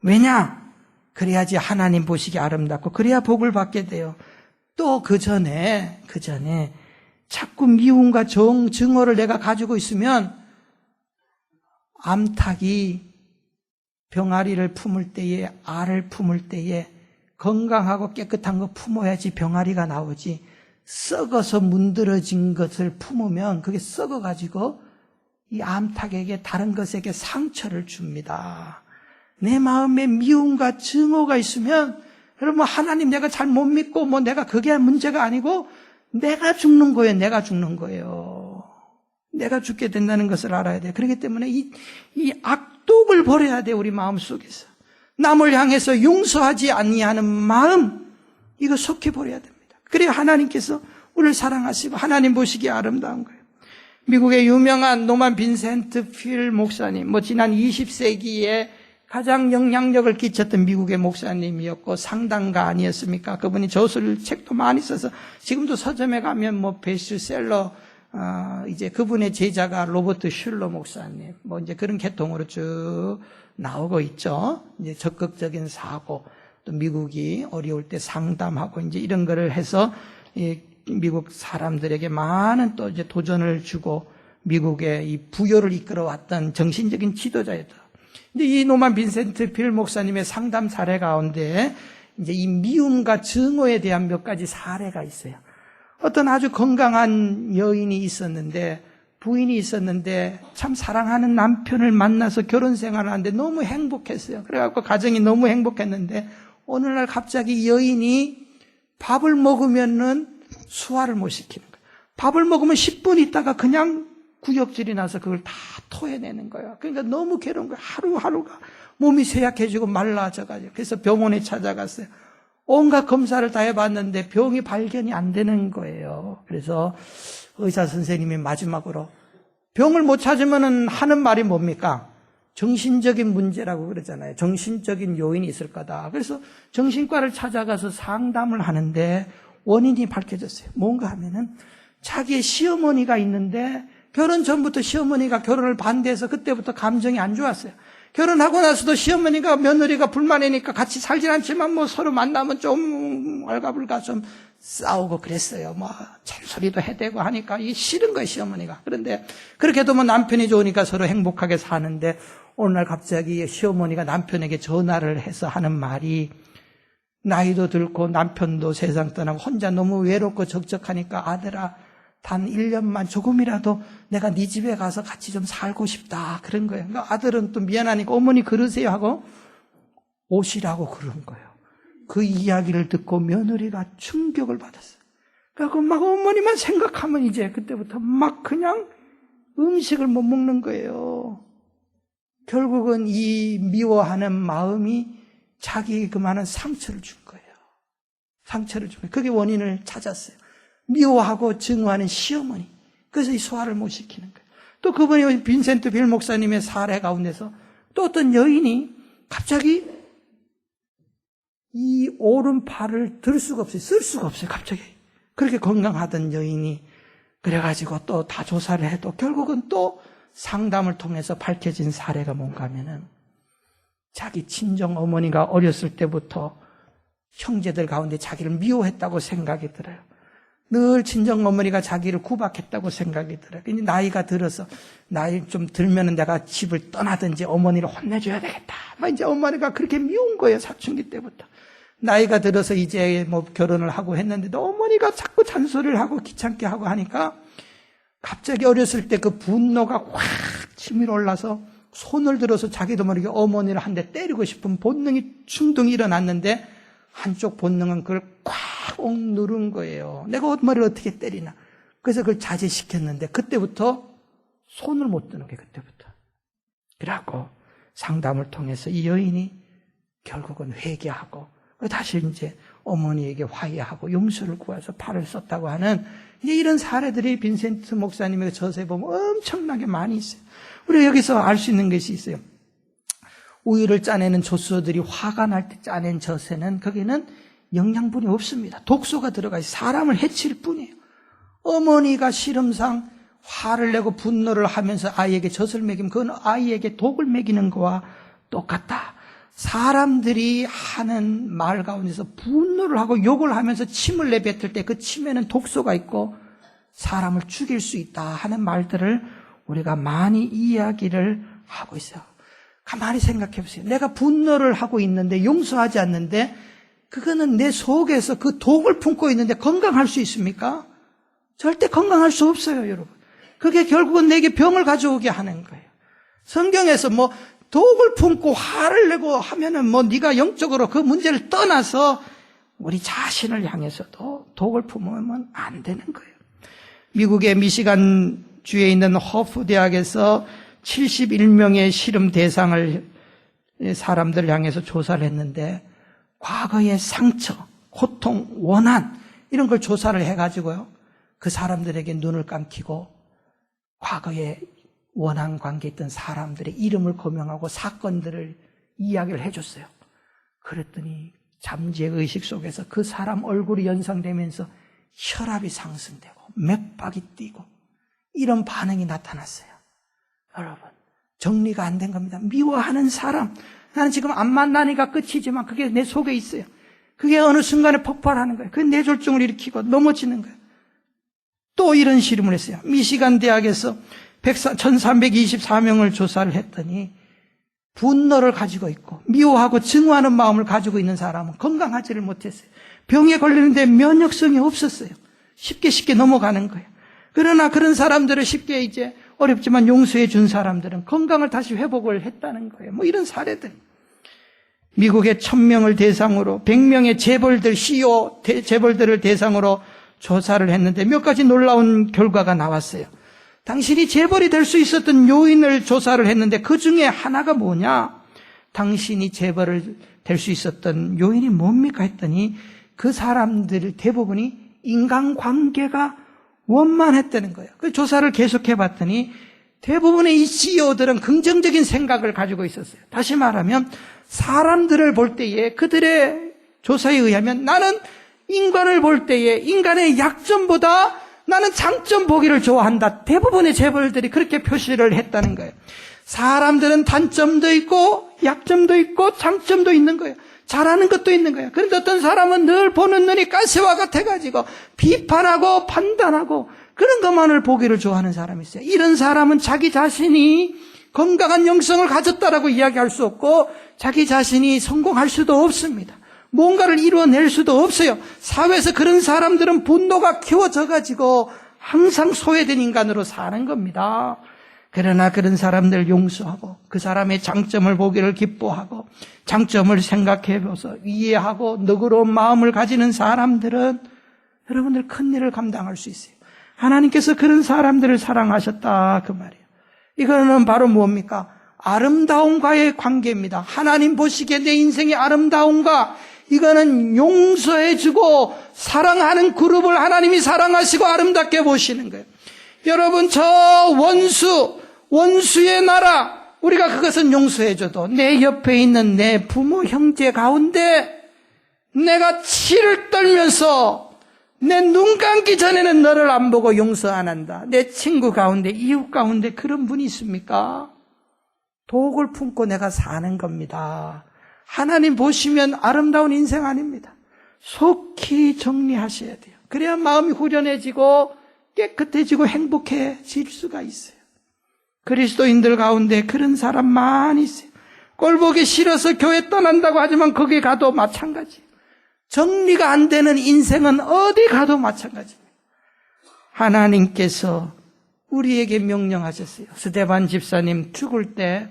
C: 왜냐? 그래야지 하나님 보시기 아름답고 그래야 복을 받게 돼요. 또 그 전에 자꾸 미움과 증오를 내가 가지고 있으면 암탉이 병아리를 품을 때에, 알을 품을 때에 건강하고 깨끗한 거 품어야지 병아리가 나오지, 썩어서 문드러진 것을 품으면 그게 썩어가지고 이 암탉에게 다른 것에게 상처를 줍니다. 내 마음에 미움과 증오가 있으면 여러분, 하나님 내가 잘 못 믿고 내가 그게 문제가 아니고 내가 죽는 거예요. 내가 죽는 거예요. 내가 죽게 된다는 것을 알아야 돼요. 그렇기 때문에 이 악독을 버려야 돼요. 우리 마음속에서. 남을 향해서 용서하지 아니하는 마음, 이거 속히 버려야 됩니다. 그래야 하나님께서 우리를 사랑하시고 하나님 보시기에 아름다운 거예요. 미국의 유명한 노만 빈센트 필 목사님, 지난 20세기에 가장 영향력을 끼쳤던 미국의 목사님이었고 상담가 아니었습니까? 그분이 저술 책도 많이 써서 지금도 서점에 가면 베스트셀러, 이제 그분의 제자가 로버트 슐러 목사님, 이제 그런 계통으로 쭉 나오고 있죠. 이제 적극적인 사고, 또 미국이 어려울 때 상담하고 이제 이런 거를 해서 미국 사람들에게 많은 또 이제 도전을 주고 미국의 이 부여를 이끌어왔던 정신적인 지도자였다. 근데 이 노만 빈센트 필 목사님의 상담 사례 가운데 이제 이 미움과 증오에 대한 몇 가지 사례가 있어요. 어떤 아주 건강한 여인이 있었는데, 부인이 있었는데 참 사랑하는 남편을 만나서 결혼 생활을 하는데 너무 행복했어요. 그래갖고 가정이 너무 행복했는데 어느 날 갑자기 여인이 밥을 먹으면은 소화를 못 시키는 거예요. 밥을 먹으면 10분 있다가 그냥 구역질이 나서 그걸 다 토해내는 거예요. 그러니까 너무 괴로운 거예요. 하루하루가 몸이 쇠약해지고 말라져가지고. 그래서 병원에 찾아갔어요. 온갖 검사를 다 해봤는데 병이 발견이 안 되는 거예요. 그래서 의사 선생님이 마지막으로 병을 못 찾으면 하는 말이 뭡니까? 정신적인 문제라고 그러잖아요. 정신적인 요인이 있을 거다. 그래서 정신과를 찾아가서 상담을 하는데 원인이 밝혀졌어요. 뭔가 하면은 자기의 시어머니가 있는데 결혼 전부터 시어머니가 결혼을 반대해서 그때부터 감정이 안 좋았어요. 결혼하고 나서도 시어머니가 며느리가 불만이니까 같이 살진 않지만 서로 만나면 좀 알가불가 좀 싸우고 그랬어요. 잔소리도 해대고 하니까 이게 싫은 거예요, 시어머니가. 그런데 그렇게 해도 남편이 좋으니까 서로 행복하게 사는데 어느 날 갑자기 시어머니가 남편에게 전화를 해서 하는 말이, 나이도 들고 남편도 세상 떠나고 혼자 너무 외롭고 적적하니까 아들아, 단 1년만 조금이라도 내가 네 집에 가서 같이 좀 살고 싶다, 그런 거예요. 그러니까 아들은 또 미안하니까 어머니 그러세요 하고 오시라고 그런 거예요. 그 이야기를 듣고 며느리가 충격을 받았어요. 그래서 막 어머니만 생각하면 이제 그때부터 막 그냥 음식을 못 먹는 거예요. 결국은 이 미워하는 마음이 자기에게 그만한 상처를 준 거예요. 상처를 준 거예요. 그게 원인을 찾았어요. 미워하고 증오하는 시어머니. 그래서 이 소화를 못 시키는 거예요. 또 그분이 빈센트 빌 목사님의 사례 가운데서 또 어떤 여인이 갑자기 이 오른팔을 들 수가 없어요. 쓸 수가 없어요. 갑자기. 그렇게 건강하던 여인이 그래가지고 또 다 조사를 해도 결국은 또 상담을 통해서 밝혀진 사례가 뭔가 하면은 자기 친정 어머니가 어렸을 때부터 형제들 가운데 자기를 미워했다고 생각이 들어요. 늘 친정 어머니가 자기를 구박했다고 생각이 들어요. 근데 나이가 들어서 나이 좀 들면은 내가 집을 떠나든지 어머니를 혼내줘야 되겠다. 이제 어머니가 그렇게 미운 거예요. 사춘기 때부터. 나이가 들어서 이제 결혼을 하고 했는데도 어머니가 자꾸 잔소리를 하고 귀찮게 하고 하니까 갑자기 어렸을 때 그 분노가 확 치밀어 올라서 손을 들어서 자기도 모르게 어머니를 한 대 때리고 싶은 본능이 충동이 일어났는데 한쪽 본능은 그걸 꽉 누른 거예요. 내가 어머니를 어떻게 때리나. 그래서 그걸 자제시켰는데 그때부터 손을 못 드는 게 그때부터. 그래갖고 상담을 통해서 이 여인이 결국은 회개하고 다시 이제 어머니에게 화해하고 용서를 구해서 팔을 썼다고 하는 이제 이런 사례들이 빈센트 목사님의 저서에 보면 엄청나게 많이 있어요. 우리가 여기서 알 수 있는 것이 있어요. 우유를 짜내는 조수들이 화가 날 때 짜낸 젖에는 거기는 영양분이 없습니다. 독소가 들어가 있어요. 사람을 해칠 뿐이에요. 어머니가 실험상 화를 내고 분노를 하면서 아이에게 젖을 먹이면 그건 아이에게 독을 먹이는 거와 똑같다. 사람들이 하는 말 가운데서 분노를 하고 욕을 하면서 침을 내뱉을 때 그 침에는 독소가 있고 사람을 죽일 수 있다 하는 말들을 우리가 많이 이야기를 하고 있어요. 가만히 생각해 보세요. 내가 분노를 하고 있는데 용서하지 않는데 그거는 내 속에서 그 독을 품고 있는데 건강할 수 있습니까? 절대 건강할 수 없어요, 여러분. 그게 결국은 내게 병을 가져오게 하는 거예요. 성경에서 뭐 독을 품고 화를 내고 하면은 뭐 네가 영적으로 그 문제를 떠나서 우리 자신을 향해서도 독을 품으면 안 되는 거예요. 미국의 미시간 주에 있는 허프 대학에서 71명의 실험 대상을 사람들 향해서 조사를 했는데 과거의 상처, 고통, 원한 이런 걸 조사를 해가지고요. 그 사람들에게 눈을 감기고 과거에 원한 관계에 있던 사람들의 이름을 거명하고 사건들을 이야기를 해줬어요. 그랬더니 잠재의 의식 속에서 그 사람 얼굴이 연상되면서 혈압이 상승되고 맥박이 뛰고 이런 반응이 나타났어요. 여러분, 정리가 안 된 겁니다. 미워하는 사람, 나는 지금 안 만나니까 끝이지만 그게 내 속에 있어요. 그게 어느 순간에 폭발하는 거예요. 그게 뇌졸중을 일으키고 넘어지는 거예요. 또 이런 실험을 했어요. 미시간 대학에서 1324명을 조사를 했더니 분노를 가지고 있고 미워하고 증오하는 마음을 가지고 있는 사람은 건강하지를 못했어요. 병에 걸리는데 면역성이 없었어요. 쉽게 넘어가는 거예요. 그러나 그런 사람들을 쉽게 이제 어렵지만 용서해 준 사람들은 건강을 다시 회복을 했다는 거예요. 뭐 이런 사례들. 미국의 1000명을 대상으로 100명의 재벌들, CEO 재벌들을 대상으로 조사를 했는데 몇 가지 놀라운 결과가 나왔어요. 당신이 재벌이 될 수 있었던 요인을 조사를 했는데 그 중에 하나가 뭐냐? 당신이 재벌을 될 수 있었던 요인이 뭡니까? 했더니 그 사람들 대부분이 인간관계가 원만했다는 거예요. 그 조사를 계속해 봤더니 대부분의 이 CEO들은 긍정적인 생각을 가지고 있었어요. 다시 말하면 사람들을 볼 때에 그들의 조사에 의하면 나는 인간을 볼 때에 인간의 약점보다 나는 장점 보기를 좋아한다. 대부분의 재벌들이 그렇게 표시를 했다는 거예요. 사람들은 단점도 있고 약점도 있고 장점도 있는 거예요. 잘하는 것도 있는 거예요. 그런데 어떤 사람은 늘 보는 눈이 가시와 같아가지고 비판하고 판단하고 그런 것만을 보기를 좋아하는 사람이 있어요. 이런 사람은 자기 자신이 건강한 영성을 가졌다라고 이야기할 수 없고 자기 자신이 성공할 수도 없습니다. 뭔가를 이루어낼 수도 없어요. 사회에서 그런 사람들은 분노가 키워져가지고 항상 소외된 인간으로 사는 겁니다. 그러나 그런 사람들 용서하고 그 사람의 장점을 보기를 기뻐하고 장점을 생각해보서 이해하고 너그러운 마음을 가지는 사람들은 여러분들 큰 일을 감당할 수 있어요. 하나님께서 그런 사람들을 사랑하셨다 그 말이에요. 이거는 바로 뭡니까? 아름다움과의 관계입니다. 하나님 보시기에 내 인생의 아름다움과 이거는 용서해주고 사랑하는 그룹을 하나님이 사랑하시고 아름답게 보시는 거예요. 여러분 저 원수의 나라 우리가 그것은 용서해줘도 내 옆에 있는 내 부모 형제 가운데 내가 치를 떨면서 내 눈 감기 전에는 너를 안 보고 용서 안 한다. 내 친구 가운데 이웃 가운데 그런 분이 있습니까? 독을 품고 내가 사는 겁니다. 하나님 보시면 아름다운 인생 아닙니다. 속히 정리하셔야 돼요. 그래야 마음이 후련해지고 깨끗해지고 행복해질 수가 있어요. 그리스도인들 가운데 그런 사람 많이 있어요. 꼴보기 싫어서 교회 떠난다고 하지만 거기 가도 마찬가지예요. 정리가 안 되는 인생은 어디 가도 마찬가지입니다. 하나님께서 우리에게 명령하셨어요. 스데반 집사님 죽을 때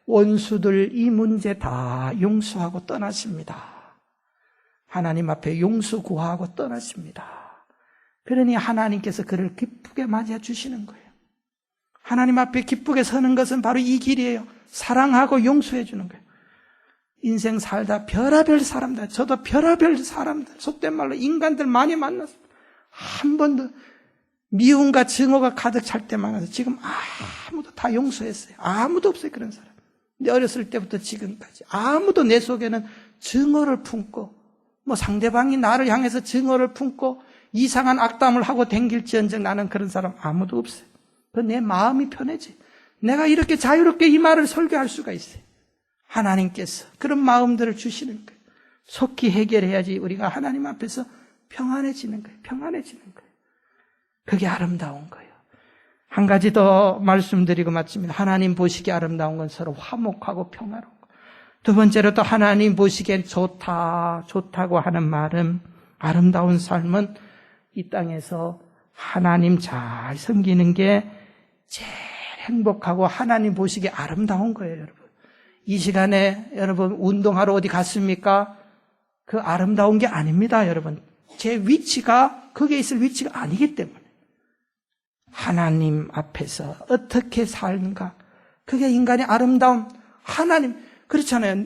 C: 원수들 이 문제 다 용서하고 떠나십니다. 하나님 앞에 용서 구하고 떠나십니다. 그러니 하나님께서 그를 기쁘게 맞이해 주시는 거예요. 하나님 앞에 기쁘게 서는 것은 바로 이 길이에요. 사랑하고 용서해 주는 거예요. 인생 살다 별의별 사람들, 저도 별의별 사람들, 속된 말로 인간들 많이 만났습니다. 한 번도 미움과 증오가 가득 찰 때 많아서 지금 아무도 다 용서했어요. 아무도 없어요, 그런 사람. 근데 어렸을 때부터 지금까지 아무도 내 속에는 증오를 품고 상대방이 나를 향해서 증오를 품고 이상한 악담을 하고 댕길지언정 나는 그런 사람 아무도 없어요. 그 내 마음이 편해지. 내가 이렇게 자유롭게 이 말을 설교할 수가 있어요. 하나님께서 그런 마음들을 주시는 거예요. 속히 해결해야지 우리가 하나님 앞에서 평안해지는 거예요. 평안해지는 거예요. 그게 아름다운 거예요. 한 가지 더 말씀드리고 마칩니다. 하나님 보시기에 아름다운 건 서로 화목하고 평화로운 거. 두 번째로 또 하나님 보시기에 좋다고 하는 말은, 아름다운 삶은 이 땅에서 하나님 잘 섬기는 게 제일 행복하고 하나님 보시기에 아름다운 거예요, 여러분. 이 시간에 여러분 운동하러 어디 갔습니까? 그 아름다운 게 아닙니다, 여러분. 제 위치가 거기에 있을 위치가 아니기 때문에. 하나님 앞에서 어떻게 살는가? 그게 인간의 아름다움. 하나님, 그렇잖아요.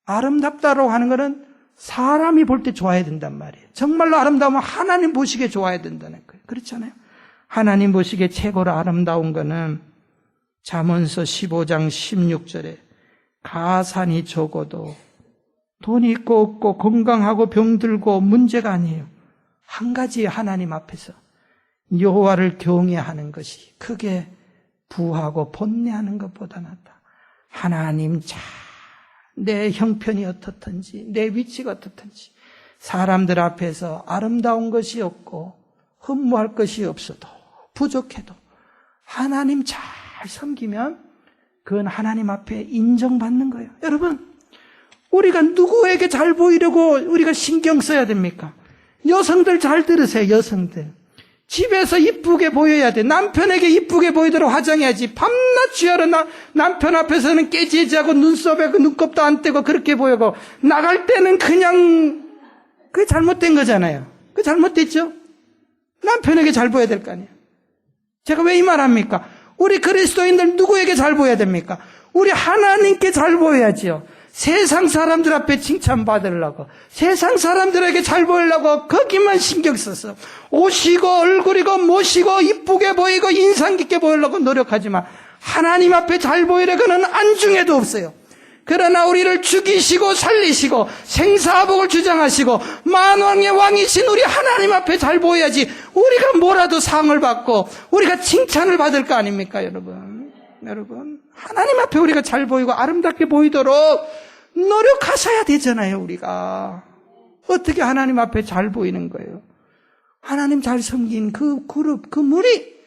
C: 아름답다라고 하는 거는 사람이 볼 때 좋아야 된단 말이에요. 정말로 아름다우면 하나님 보시기에 좋아야 된다는 거예요. 그렇잖아요. 하나님 보시기에 최고로 아름다운 거는 잠언서 15장 16절에 가산이 적어도 돈이 있고 없고 건강하고 병들고 문제가 아니에요. 한 가지 하나님 앞에서 여호와를 경외하는 것이 크게 부하고 번뇌하는 것보다 낫다. 하나님 내 형편이 어떻든지 내 위치가 어떻든지 사람들 앞에서 아름다운 것이 없고 흠모할 것이 없어도 부족해도 하나님 잘 섬기면 그건 하나님 앞에 인정받는 거예요. 여러분, 우리가 누구에게 잘 보이려고 우리가 신경 써야 됩니까? 여성들 잘 들으세요. 여성들 집에서 이쁘게 보여야 돼. 남편에게 이쁘게 보이도록 화장해야지. 밤낮 쥐하러 남편 앞에서는 깨지지하고 눈썹에 눈곱도 안 떼고 그렇게 보이고 나갈 때는 그냥 그게 잘못된 거잖아요. 그게 잘못됐죠? 남편에게 잘 보여야 될 거 아니에요. 제가 왜 이 말 합니까? 우리 그리스도인들 누구에게 잘 보여야 됩니까? 우리 하나님께 잘 보여야지요. 세상 사람들 앞에 칭찬받으려고, 세상 사람들에게 잘 보이려고 거기만 신경 써서 오시고 얼굴이고 모시고 이쁘게 보이고 인상 깊게 보이려고 노력하지만 하나님 앞에 잘 보이려고는 안중에도 없어요. 그러나 우리를 죽이시고 살리시고 생사복을 주장하시고 만왕의 왕이신 우리 하나님 앞에 잘 보여야지 우리가 뭐라도 상을 받고 우리가 칭찬을 받을 거 아닙니까, 여러분? 여러분, 하나님 앞에 우리가 잘 보이고 아름답게 보이도록 노력하셔야 되잖아요, 우리가. 어떻게 하나님 앞에 잘 보이는 거예요? 하나님 잘 섬긴 그 그룹, 그 무리,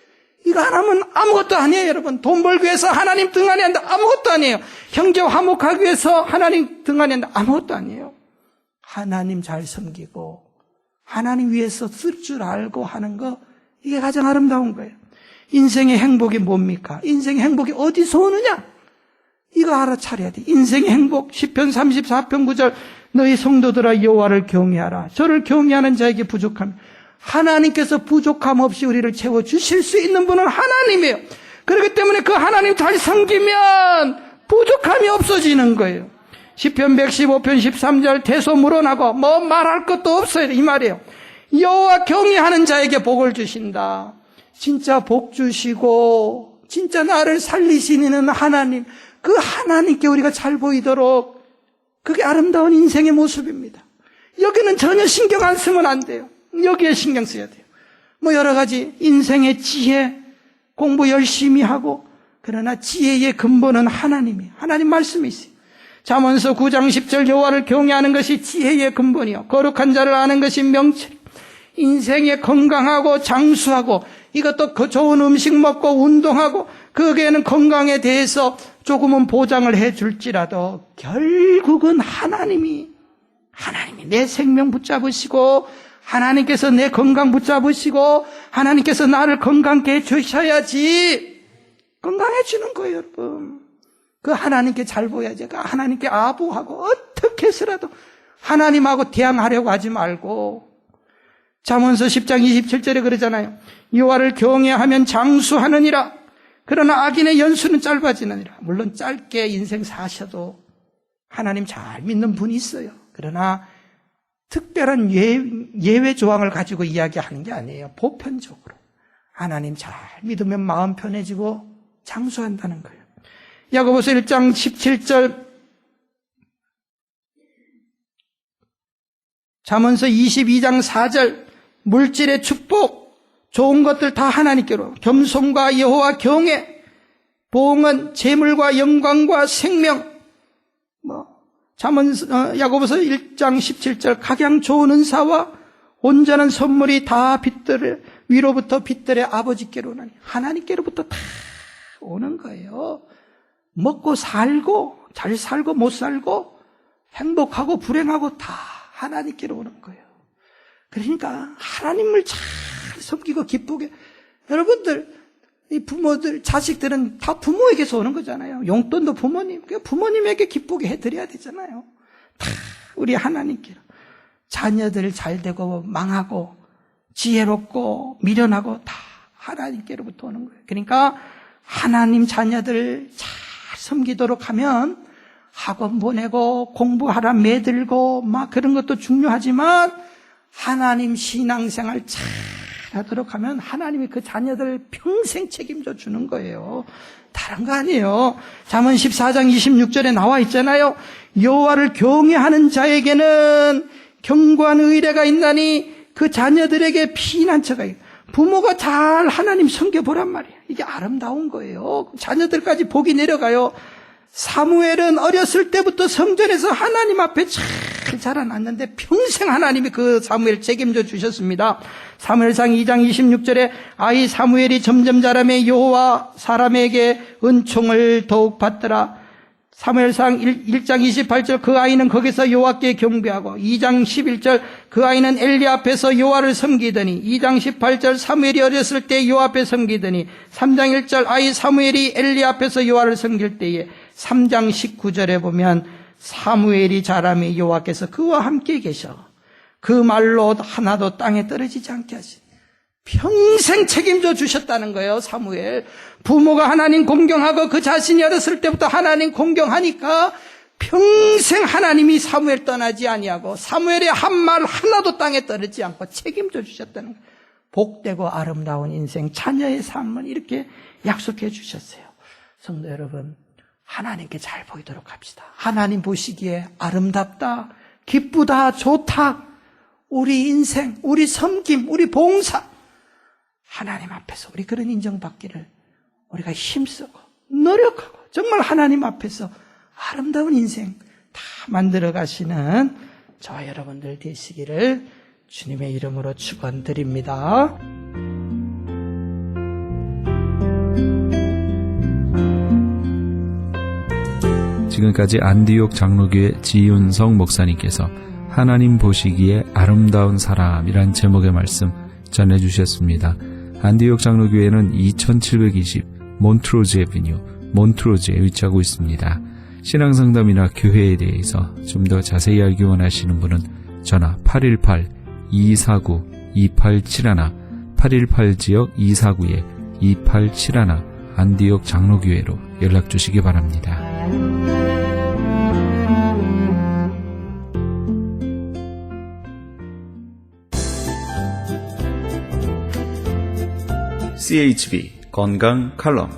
C: 이거 하나면 아무것도 아니에요, 여러분. 돈 벌기 위해서 하나님 등 안에 한다, 아무것도 아니에요. 형제 화목하기 위해서 하나님 등 안에 한다, 아무것도 아니에요. 하나님 잘 섬기고 하나님 위해서 쓸 줄 알고 하는 거, 이게 가장 아름다운 거예요. 인생의 행복이 뭡니까? 인생의 행복이 어디서 오느냐? 이거 알아차려야 돼. 인생의 행복, 시편 34편 9절, 너희 성도들아 여호와를 경외하라. 저를 경외하는 자에게 부족함. 하나님께서 부족함 없이 우리를 채워주실 수 있는 분은 하나님이에요. 그렇기 때문에 그 하나님 잘 섬기면 부족함이 없어지는 거예요. 시편 115편 13절, 태소 물어나고 뭐 말할 것도 없어요, 이 말이에요. 여호와 경외하는 자에게 복을 주신다. 진짜 복 주시고 진짜 나를 살리시는 하나님, 그 하나님께 우리가 잘 보이도록, 그게 아름다운 인생의 모습입니다. 여기는 전혀 신경 안 쓰면 안 돼요. 여기에 신경 써야 돼요. 뭐 여러 가지 인생의 지혜, 공부 열심히 하고, 그러나 지혜의 근본은 하나님이에요. 하나님 말씀이 있어요. 잠언서 9장 10절, 여호와를 경외하는 것이 지혜의 근본이요 거룩한 자를 아는 것이 명철. 인생에 건강하고 장수하고 이것도 그 좋은 음식 먹고 운동하고 거기에는 건강에 대해서 조금은 보장을 해줄지라도 결국은 하나님이 내 생명 붙잡으시고 하나님께서 내 건강 붙잡으시고 하나님께서 나를 건강케 해주셔야지 건강해지는 거예요, 여러분. 그 하나님께 잘 보여야지. 그 하나님께 아부하고 어떻게 해서라도 하나님하고 대항하려고 하지 말고 잠언서 10장 27절에 그러잖아요. 여호와를 경외하면 장수하느니라. 그러나 악인의 연수는 짧아지느니라. 물론 짧게 인생 사셔도 하나님 잘 믿는 분이 있어요. 그러나 특별한 예외 조항을 가지고 이야기하는 게 아니에요. 보편적으로 하나님 잘 믿으면 마음 편해지고 장수한다는 거예요. 야고보서 1장 17절, 잠언서 22장 4절, 물질의 축복, 좋은 것들 다 하나님께로, 겸손과 여호와 경외, 보응은 재물과 영광과 생명, 야고보서 1장 17절, 각양 좋은 은사와 온전한 선물이 다 위로부터 빛들의 아버지께로 오나니, 하나님께로부터 다 오는 거예요. 먹고 살고, 잘 살고 못 살고, 행복하고 불행하고 다 하나님께로 오는 거예요. 그러니까 하나님을 잘 섬기고 기쁘게, 여러분들, 이 부모들, 자식들은 다 부모에게서 오는 거잖아요. 용돈도 부모님에게 기쁘게 해드려야 되잖아요. 다 우리 하나님께로. 자녀들 잘 되고 망하고 지혜롭고 미련하고 다 하나님께로부터 오는 거예요. 그러니까 하나님 자녀들 잘 섬기도록 하면 학원 보내고 공부하라 매들고 막 그런 것도 중요하지만 하나님 신앙생활 잘 하도록 하면 하나님이 그 자녀들 평생 책임져 주는 거예요. 다른 거 아니에요. 잠언 14장 26절에 나와 있잖아요. 여호와를 경외하는 자에게는 견고한 의뢰가 있나니 그 자녀들에게 피난처가 있고, 부모가 잘 하나님 섬겨보란 말이에요. 이게 아름다운 거예요. 자녀들까지 복이 내려가요. 사무엘은 어렸을 때부터 성전에서 하나님 앞에 잘 자라났는데 평생 하나님이 그 사무엘 책임져 주셨습니다. 사무엘상 2장 26절에 아이 사무엘이 점점 자라매 여호와 사람에게 은총을 더욱 받더라. 사무엘상 1장 28절 그 아이는 거기서 여호와께 경배하고, 2장 11절 그 아이는 엘리 앞에서 여호와를 섬기더니, 2장 18절 사무엘이 어렸을 때 여호와 앞에 섬기더니, 3장 1절 아이 사무엘이 엘리 앞에서 여호와를 섬길 때에, 3장 19절에 보면 사무엘이 자라매 여호와께서 그와 함께 계셔 그 말로 하나도 땅에 떨어지지 않게 하시니, 평생 책임져 주셨다는 거예요. 사무엘 부모가 하나님 공경하고 그 자신이 어렸을 때부터 하나님 공경하니까 평생 하나님이 사무엘 떠나지 아니하고 사무엘의 한 말 하나도 땅에 떨어지지 않고 책임져 주셨다는 거예요. 복되고 아름다운 인생, 자녀의 삶을 이렇게 약속해 주셨어요. 성도 여러분, 하나님께 잘 보이도록 합시다. 하나님 보시기에 아름답다, 기쁘다, 좋다, 우리 인생, 우리 섬김, 우리 봉사, 하나님 앞에서 우리 그런 인정받기를 우리가 힘쓰고 노력하고 정말 하나님 앞에서 아름다운 인생 다 만들어 가시는 저와 여러분들 되시기를 주님의 이름으로 축원드립니다.
A: 지금까지 안디옥 장로교회 지윤성 목사님께서 하나님 보시기에 아름다운 사람이란 제목의 말씀 전해주셨습니다. 안디옥 장로교회는 2720 몬트로즈 애비뉴 몬트로즈에 위치하고 있습니다. 신앙상담이나 교회에 대해서 좀 더 자세히 알기 원하시는 분은 전화 818-249-2871 818지역 249-2871 안디옥 장로교회로 연락 주시기 바랍니다. CHB 건강 칼럼.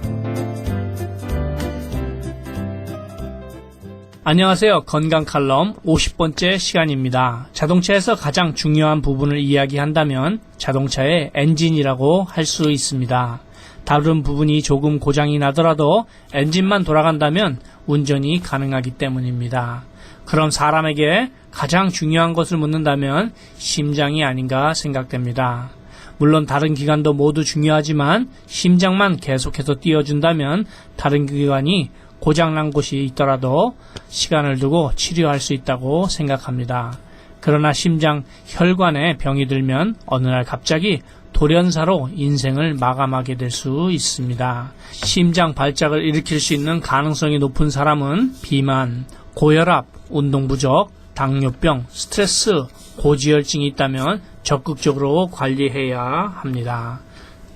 D: 안녕하세요. 건강 칼럼 50번째 시간입니다. 자동차에서 가장 중요한 부분을 이야기한다면 자동차의 엔진이라고 할 수 있습니다. 다른 부분이 조금 고장이 나더라도 엔진만 돌아간다면 운전이 가능하기 때문입니다. 그럼 사람에게 가장 중요한 것을 묻는다면 심장이 아닌가 생각됩니다. 물론 다른 기관도 모두 중요하지만 심장만 계속해서 뛰어준다면 다른 기관이 고장난 곳이 있더라도 시간을 두고 치료할 수 있다고 생각합니다. 그러나 심장 혈관에 병이 들면 어느 날 갑자기 돌연사로 인생을 마감하게 될 수 있습니다. 심장 발작을 일으킬 수 있는 가능성이 높은 사람은 비만, 고혈압, 운동 부족, 당뇨병, 스트레스, 고지혈증이 있다면 적극적으로 관리해야 합니다.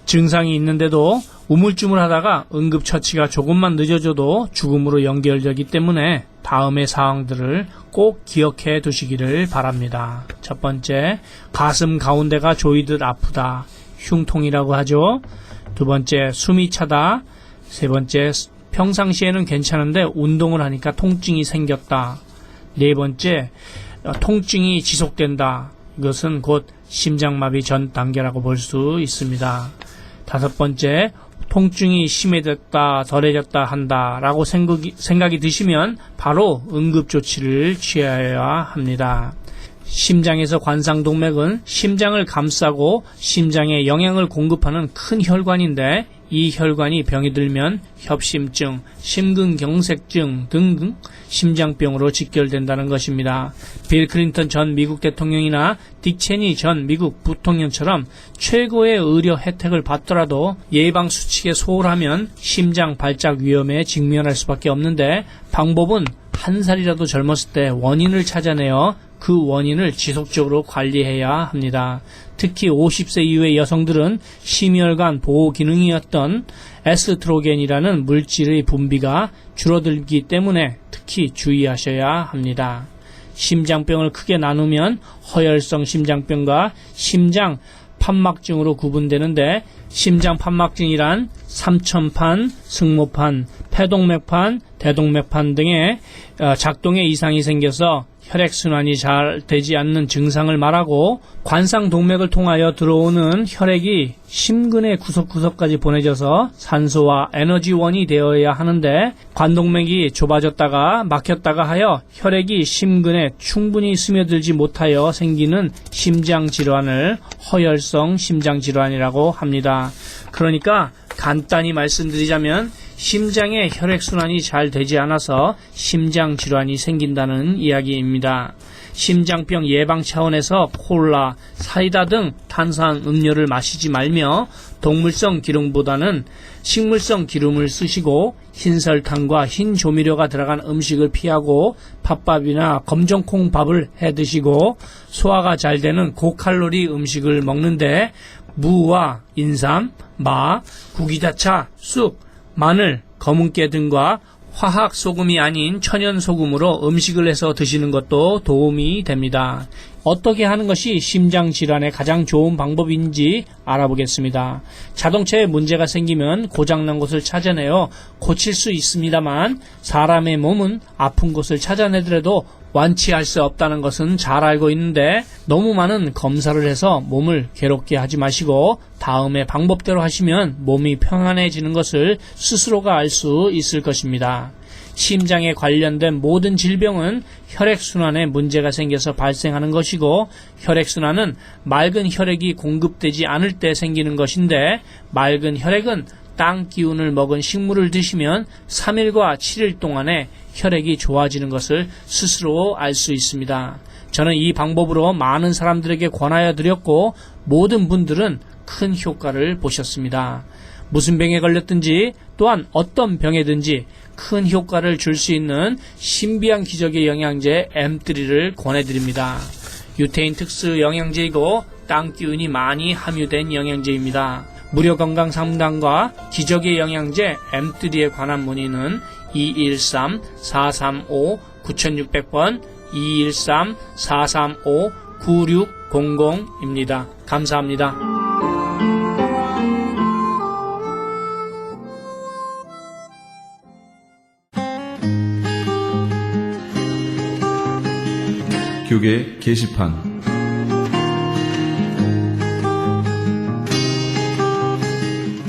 D: 증상이 있는데도 우물쭈물하다가 응급처치가 조금만 늦어져도 죽음으로 연결되기 때문에 다음의 사항들을 꼭 기억해 두시기를 바랍니다. 첫 번째, 가슴 가운데가 조이듯 아프다. 흉통이라고 하죠. 두 번째, 숨이 차다. 세 번째, 평상시에는 괜찮은데 운동을 하니까 통증이 생겼다. 네 번째, 통증이 지속된다. 이것은 곧 심장마비 전 단계라고 볼 수 있습니다. 다섯 번째, 통증이 심해졌다, 덜해졌다 한다라고 생각이 드시면 바로 응급조치를 취해야 합니다. 심장에서 관상동맥은 심장을 감싸고 심장에 영양을 공급하는 큰 혈관인데 이 혈관이 병이 들면 협심증, 심근경색증 등등 심장병으로 직결된다는 것입니다. 빌 클린턴 전 미국 대통령이나 딕 체니 전 미국 부통령처럼 최고의 의료 혜택을 받더라도 예방 수칙에 소홀하면 심장 발작 위험에 직면할 수밖에 없는데 방법은 한 살이라도 젊었을 때 원인을 찾아내어 그 원인을 지속적으로 관리해야 합니다. 특히 50세 이후의 여성들은 심혈관 보호 기능이었던 에스트로겐이라는 물질의 분비가 줄어들기 때문에 특히 주의하셔야 합니다. 심장병을 크게 나누면 허혈성 심장병과 심장 판막증으로 구분되는데 심장 판막증이란 삼천판, 승모판, 폐동맥판, 대동맥판 등의 작동에 이상이 생겨서 혈액순환이 잘 되지 않는 증상을 말하고 관상동맥을 통하여 들어오는 혈액이 심근의 구석구석까지 보내져서 산소와 에너지원이 되어야 하는데 관동맥이 좁아졌다가 막혔다가 하여 혈액이 심근에 충분히 스며들지 못하여 생기는 심장질환을 허혈성 심장질환이라고 합니다. 그러니까 간단히 말씀드리자면 심장의 혈액순환이 잘 되지 않아서 심장질환이 생긴다는 이야기입니다. 심장병 예방 차원에서 콜라, 사이다 등 탄산 음료를 마시지 말며 동물성 기름보다는 식물성 기름을 쓰시고 흰설탕과 흰 조미료가 들어간 음식을 피하고 팥밥이나 검정콩밥을 해 드시고 소화가 잘 되는 고칼로리 음식을 먹는데 무와 인삼, 마, 구기자차, 쑥, 마늘, 검은깨 등과 화학 소금이 아닌 천연 소금으로 음식을 해서 드시는 것도 도움이 됩니다. 어떻게 하는 것이 심장 질환에 가장 좋은 방법인지 알아보겠습니다. 자동차에 문제가 생기면 고장난 곳을 찾아내어 고칠 수 있습니다만 사람의 몸은 아픈 곳을 찾아내더라도 완치할 수 없다는 것은 잘 알고 있는데 너무 많은 검사를 해서 몸을 괴롭게 하지 마시고 다음의 방법대로 하시면 몸이 평안해지는 것을 스스로가 알 수 있을 것입니다. 심장에 관련된 모든 질병은 혈액순환에 문제가 생겨서 발생하는 것이고 혈액순환은 맑은 혈액이 공급되지 않을 때 생기는 것인데 맑은 혈액은 땅 기운을 먹은 식물을 드시면 3일과 7일 동안에 혈액이 좋아지는 것을 스스로 알 수 있습니다. 저는 이 방법으로 많은 사람들에게 권하여 드렸고 모든 분들은 큰 효과를 보셨습니다. 무슨 병에 걸렸든지 또한 어떤 병에든지 큰 효과를 줄 수 있는 신비한 기적의 영양제 M3를 권해드립니다. 유태인 특수 영양제이고 땅 기운이 많이 함유된 영양제입니다. 무료 건강 상담과 기적의 영양제 M3에 관한 문의는 213-435-9600번 213-435-9600입니다. 감사합니다.
A: 교계 게시판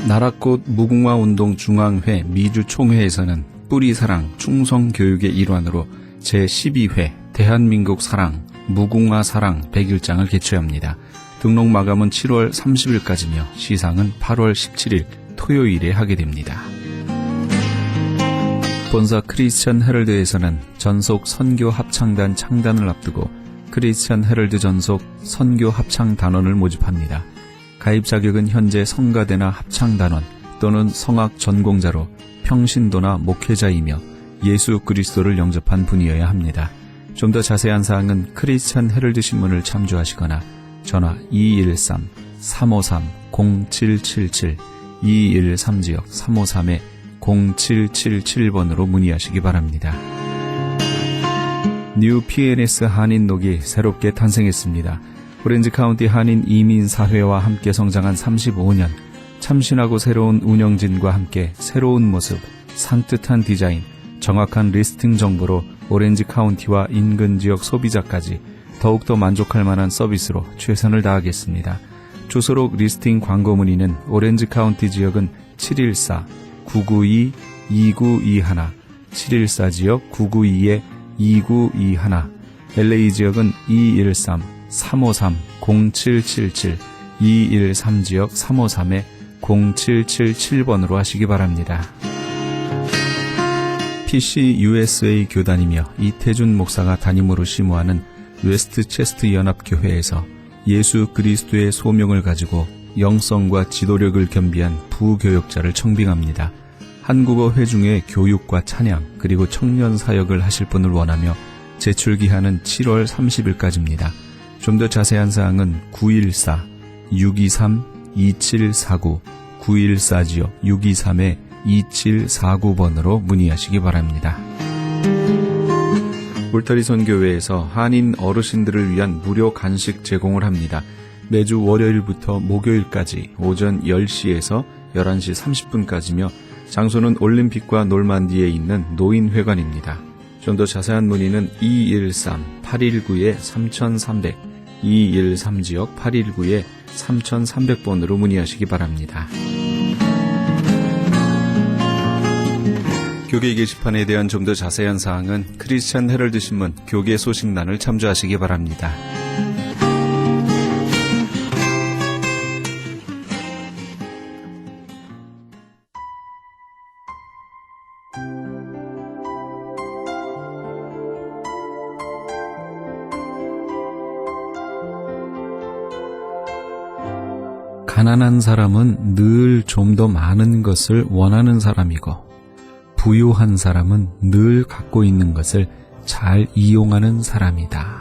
A: 나라꽃 무궁화운동 중앙회 미주총회에서는 뿌리사랑 충성교육의 일환으로 제12회 대한민국 사랑 무궁화 사랑 100일장을 개최합니다. 등록 마감은 7월 30일까지며 시상은 8월 17일 토요일에 하게 됩니다. 본사 크리스천 헤럴드에서는 전속 선교 합창단 창단을 앞두고 크리스천 헤럴드 전속 선교 합창 단원을 모집합니다. 가입 자격은 현재 성가대나 합창단원 또는 성악 전공자로 평신도나 목회자이며 예수 그리스도를 영접한 분이어야 합니다. 좀 더 자세한 사항은 크리스찬 헤럴드 신문을 참조하시거나 전화 213-353-0777 213지역 353-0777번으로 문의하시기 바랍니다. 뉴 PNS 한인녹이 새롭게 탄생했습니다. 오렌지 카운티 한인 이민사회와 함께 성장한 35년, 참신하고 새로운 운영진과 함께 새로운 모습, 산뜻한 디자인, 정확한 리스팅 정보로 오렌지 카운티와 인근 지역 소비자까지 더욱더 만족할 만한 서비스로 최선을 다하겠습니다. 주소록 리스팅 광고 문의는 오렌지 카운티 지역은 714-992-2921, 714지역 992-2921, LA 지역은 213-353-0777, 213지역 353-0777번으로 하시기 바랍니다. PCUSA 교단이며 이태준 목사가 담임으로 심우하는 웨스트체스트 연합교회에서 예수 그리스도의 소명을 가지고 영성과 지도력을 겸비한 부교역자를 청빙합니다. 한국어 회중의 교육과 찬양 그리고 청년 사역을 하실 분을 원하며 제출기한은 7월 30일까지입니다. 좀 더 자세한 사항은 914-623-2749, 914지역 623-2749번으로 문의하시기 바랍니다. 울타리 선교회에서 한인 어르신들을 위한 무료 간식 제공을 합니다. 매주 월요일부터 목요일까지 오전 10시에서 11시 30분까지며 장소는 올림픽과 놀만디에 있는 노인회관입니다. 좀 더 자세한 문의는 213-819-3300, 213지역 819-3300번으로 문의하시기 바랍니다. 교계 게시판에 대한 좀 더 자세한 사항은 크리스찬 헤럴드 신문 교계 소식란을 참조하시기 바랍니다. 가난한 사람은 늘 좀 더 많은 것을 원하는 사람이고 부유한 사람은 늘 갖고 있는 것을 잘 이용하는 사람이다.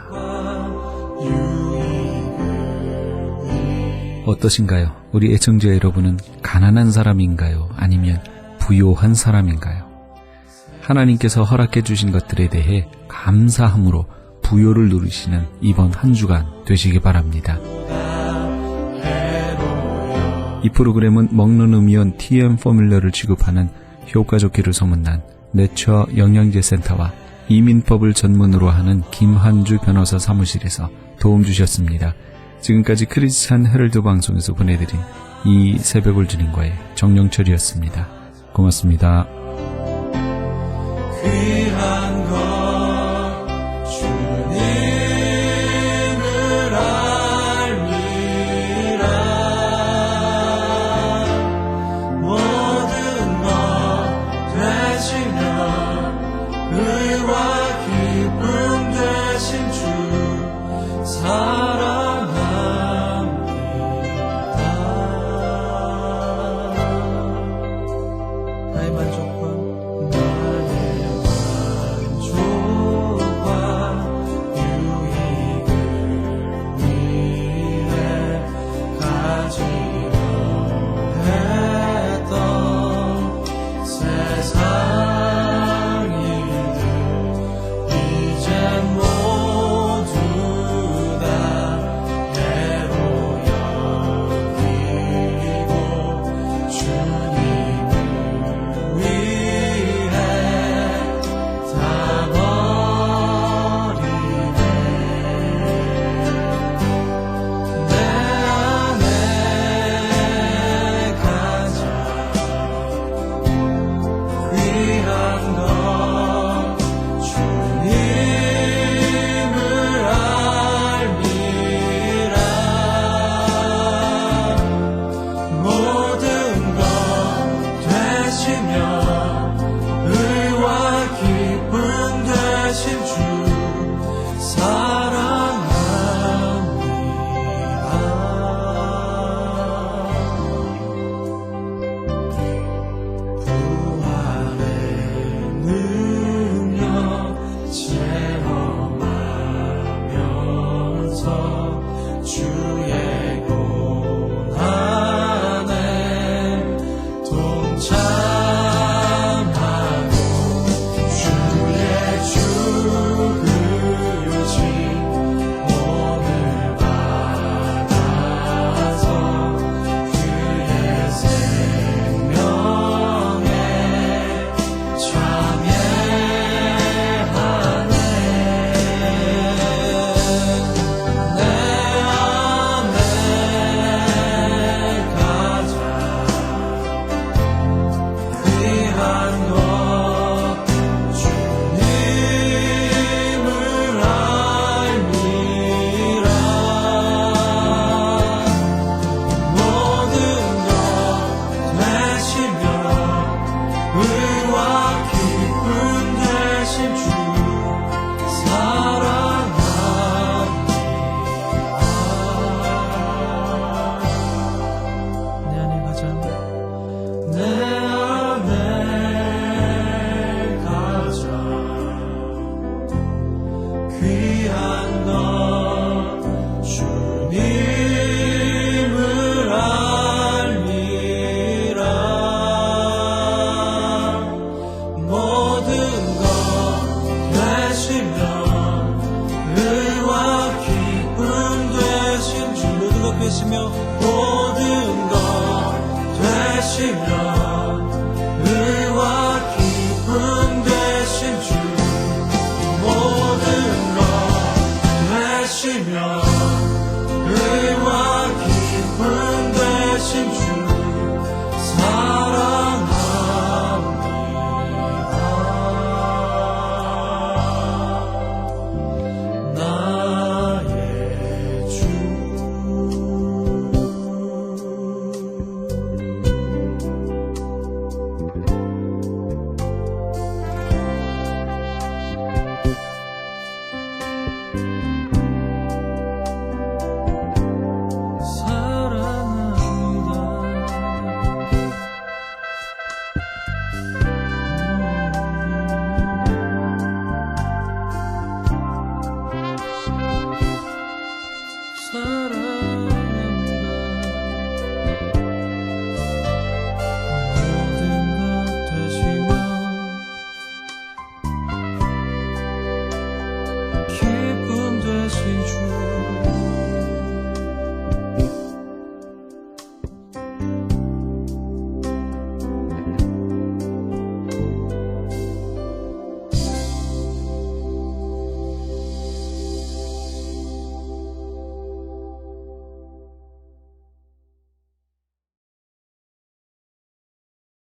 A: 어떠신가요? 우리 애청자 여러분은 가난한 사람인가요? 아니면 부유한 사람인가요? 하나님께서 허락해 주신 것들에 대해 감사함으로 부요를 누리시는 이번 한 주간 되시기 바랍니다. 이 프로그램은 먹는 음이온 TM 포뮬러를 취급하는 효과 좋기를 소문난 내처 영양제 센터와 이민법을 전문으로 하는 김한주 변호사 사무실에서 도움 주셨습니다. 지금까지 크리스찬 헤럴드 방송에서 보내드린 이 새벽을 주님과의 정영철이었습니다. 고맙습니다.
E: 귀한 것 주님을 알미라 모든 것 되시며 의와 기쁨 되신 주 사랑합니다. 나의 만족과 부활의 능력 체험하 되시며 모든 것 되시며